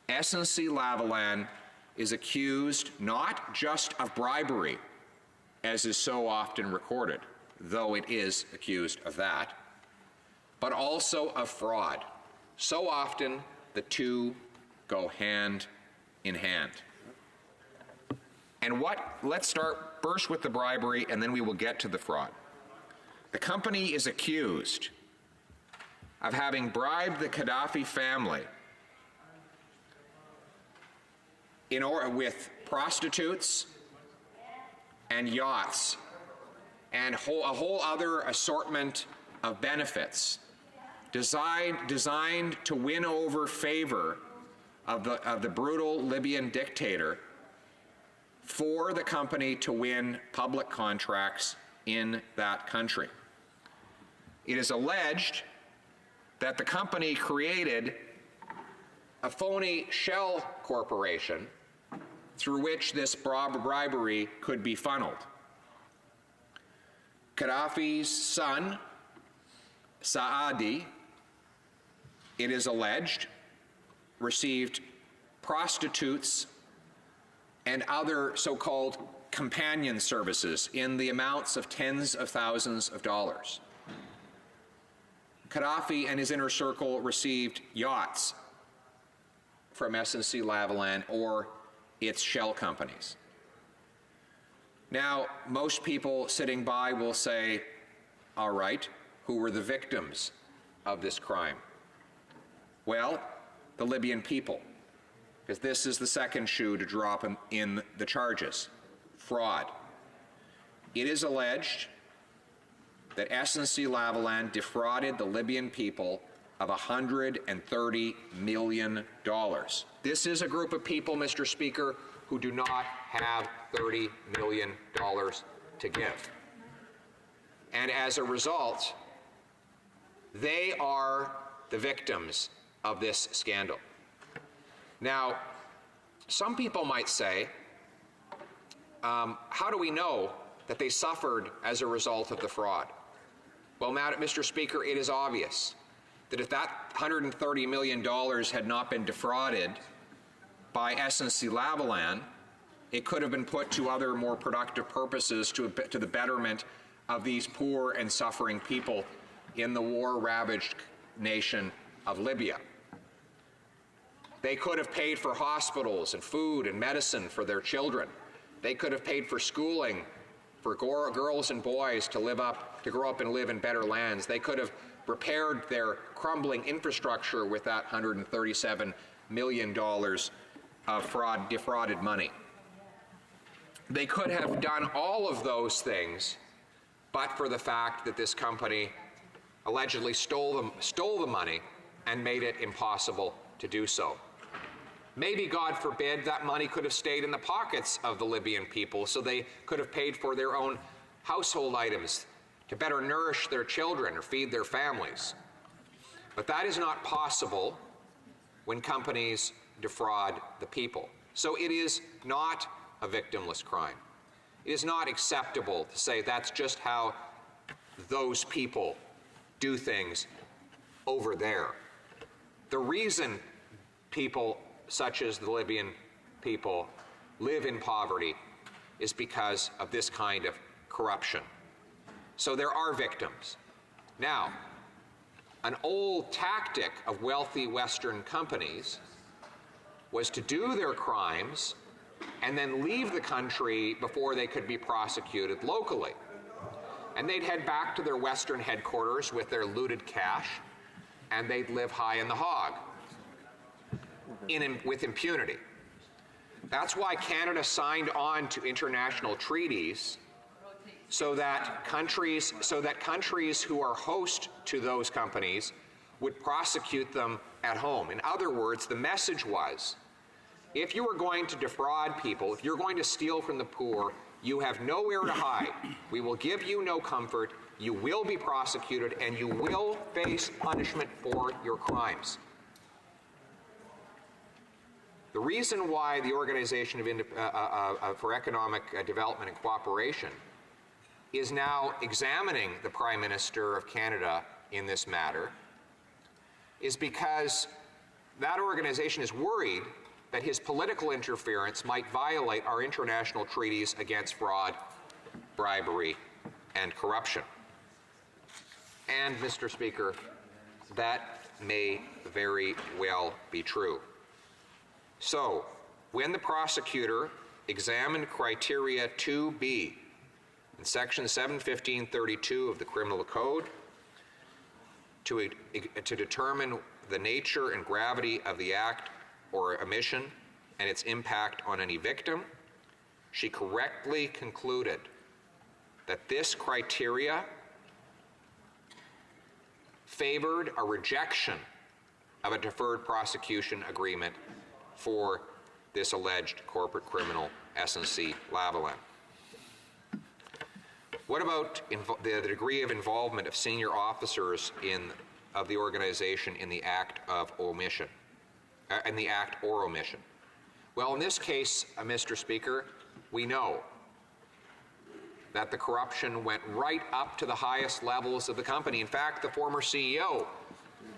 [SPEAKER 2] SNC-Lavalin is accused not just of bribery, as is so often recorded, though it is accused of that, but also of fraud. So often the two go hand in hand. And let's start first with the bribery, and then we will get to the fraud. The company is accused of having bribed the Gaddafi family with prostitutes and yachts and a whole other assortment of benefits designed to win over favor of the brutal Libyan dictator for the company to win public contracts in that country. It is alleged that the company created a phony shell corporation through which this bribery could be funneled. Gaddafi's son, Saadi, it is alleged, received prostitutes and other so-called companion services in the amounts of tens of thousands of dollars. Gaddafi and his inner circle received yachts from SNC-Lavalin or its shell companies. Now, most people sitting by will say, all right, who were the victims of this crime? Well, the Libyan people, because this is the second shoe to drop in the charges, fraud. It is alleged that SNC-Lavalin defrauded the Libyan people of $130 million. This is a group of people, Mr. Speaker, who do not have $30 million to give. And as a result, they are the victims of this scandal. Now, some people might say, how do we know that they suffered as a result of the fraud? Well, Mr. Speaker, it is obvious that if that $130 million had not been defrauded by SNC-Lavalin, it could have been put to other more productive purposes to the betterment of these poor and suffering people in the war-ravaged nation of Libya. They could have paid for hospitals and food and medicine for their children. They could have paid for schooling for girls and boys to grow up and live in better lands. They could have repaired their crumbling infrastructure with that $137 million of defrauded money. They could have done all of those things, but for the fact that this company allegedly stole the money and made it impossible to do so. Maybe, God forbid, that money could have stayed in the pockets of the Libyan people so they could have paid for their own household items to better nourish their children or feed their families. But that is not possible when companies defraud the people. So it is not a victimless crime. It is not acceptable to say that's just how those people do things over there. The reason people such as the Libyan people live in poverty is because of this kind of corruption. So there are victims. Now, an old tactic of wealthy Western companies was to do their crimes and then leave the country before they could be prosecuted locally. And they'd head back to their Western headquarters with their looted cash, and they'd live high in the hog with impunity. That's why Canada signed on to international treaties so that countries who are host to those companies would prosecute them at home. In other words, the message was, if you are going to defraud people, if you're going to steal from the poor, You have nowhere to hide. We will give you no comfort. You will be prosecuted, and you will face punishment for your crimes. The reason why the Organization for Economic Development and Cooperation is now examining the Prime Minister of Canada in this matter is because that organization is worried that his political interference might violate our international treaties against fraud, bribery, and corruption. And, Mr. Speaker, that may very well be true. So, when the prosecutor examined criteria 2B in section 715.32 of the Criminal Code to determine the nature and gravity of the act or omission and its impact on any victim, she correctly concluded that this criteria favored a rejection of a deferred prosecution agreement for this alleged corporate criminal SNC-Lavalin. What about the degree of involvement of senior officers of the organization in the act of omission, in the act or omission? Well, in this case, Mr. Speaker, we know that the corruption went right up to the highest levels of the company. In fact, the former CEO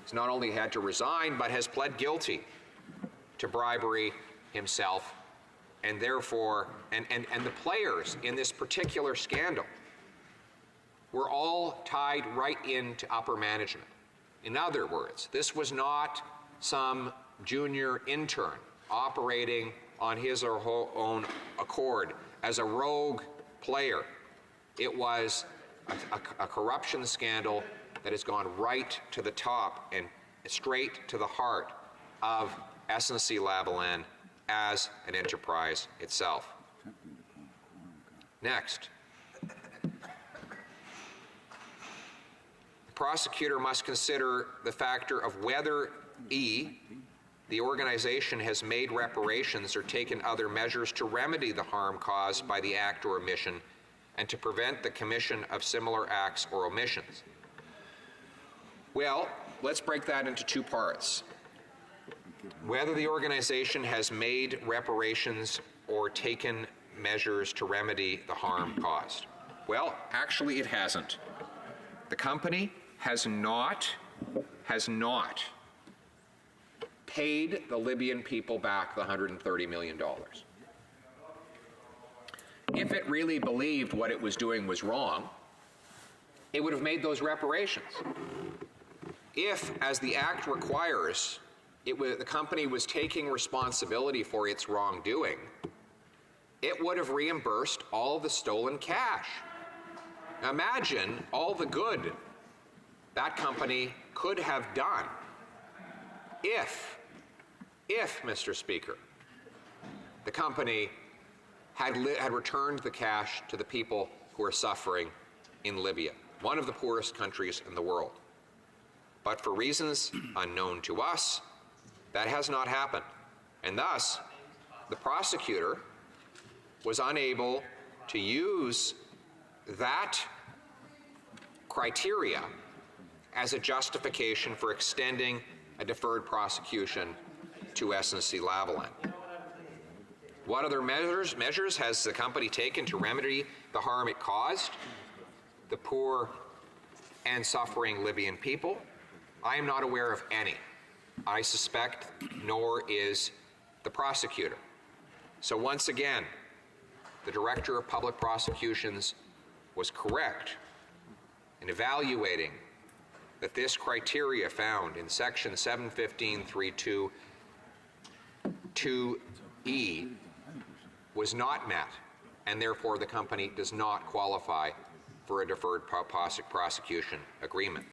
[SPEAKER 2] has not only had to resign, but has pled guilty to bribery himself, and therefore, and the players in this particular scandal were all tied right into upper management. In other words, this was not some junior intern operating on his or her own accord as a rogue player. It was a corruption scandal that has gone right to the top and straight to the heart of SNC-Lavalin as an enterprise itself. Next, the prosecutor must consider the factor of whether E, the organization has made reparations or taken other measures to remedy the harm caused by the act or omission and to prevent the commission of similar acts or omissions. Well, let's break that into two parts. Whether the organization has made reparations or taken measures to remedy the harm caused. Well, actually it hasn't. The company has not paid the Libyan people back the $130 million. If it really believed what it was doing was wrong, it would have made those reparations. If, as the act requires, the company was taking responsibility for its wrongdoing, it would have reimbursed all the stolen cash. Now imagine all the good that company could have done if, Mr. Speaker, the company had returned the cash to the people who are suffering in Libya, one of the poorest countries in the world. But for reasons unknown to us, that has not happened. And thus, the prosecutor was unable to use that criteria as a justification for extending a deferred prosecution to SNC-Lavalin. What other measures has the company taken to remedy the harm it caused the poor and suffering Libyan people? I am not aware of any. I suspect nor is the prosecutor. So once again, the Director of Public Prosecutions was correct in evaluating that this criteria found in section 715.32 2E was not met, and therefore the company does not qualify for a deferred prosecution agreement.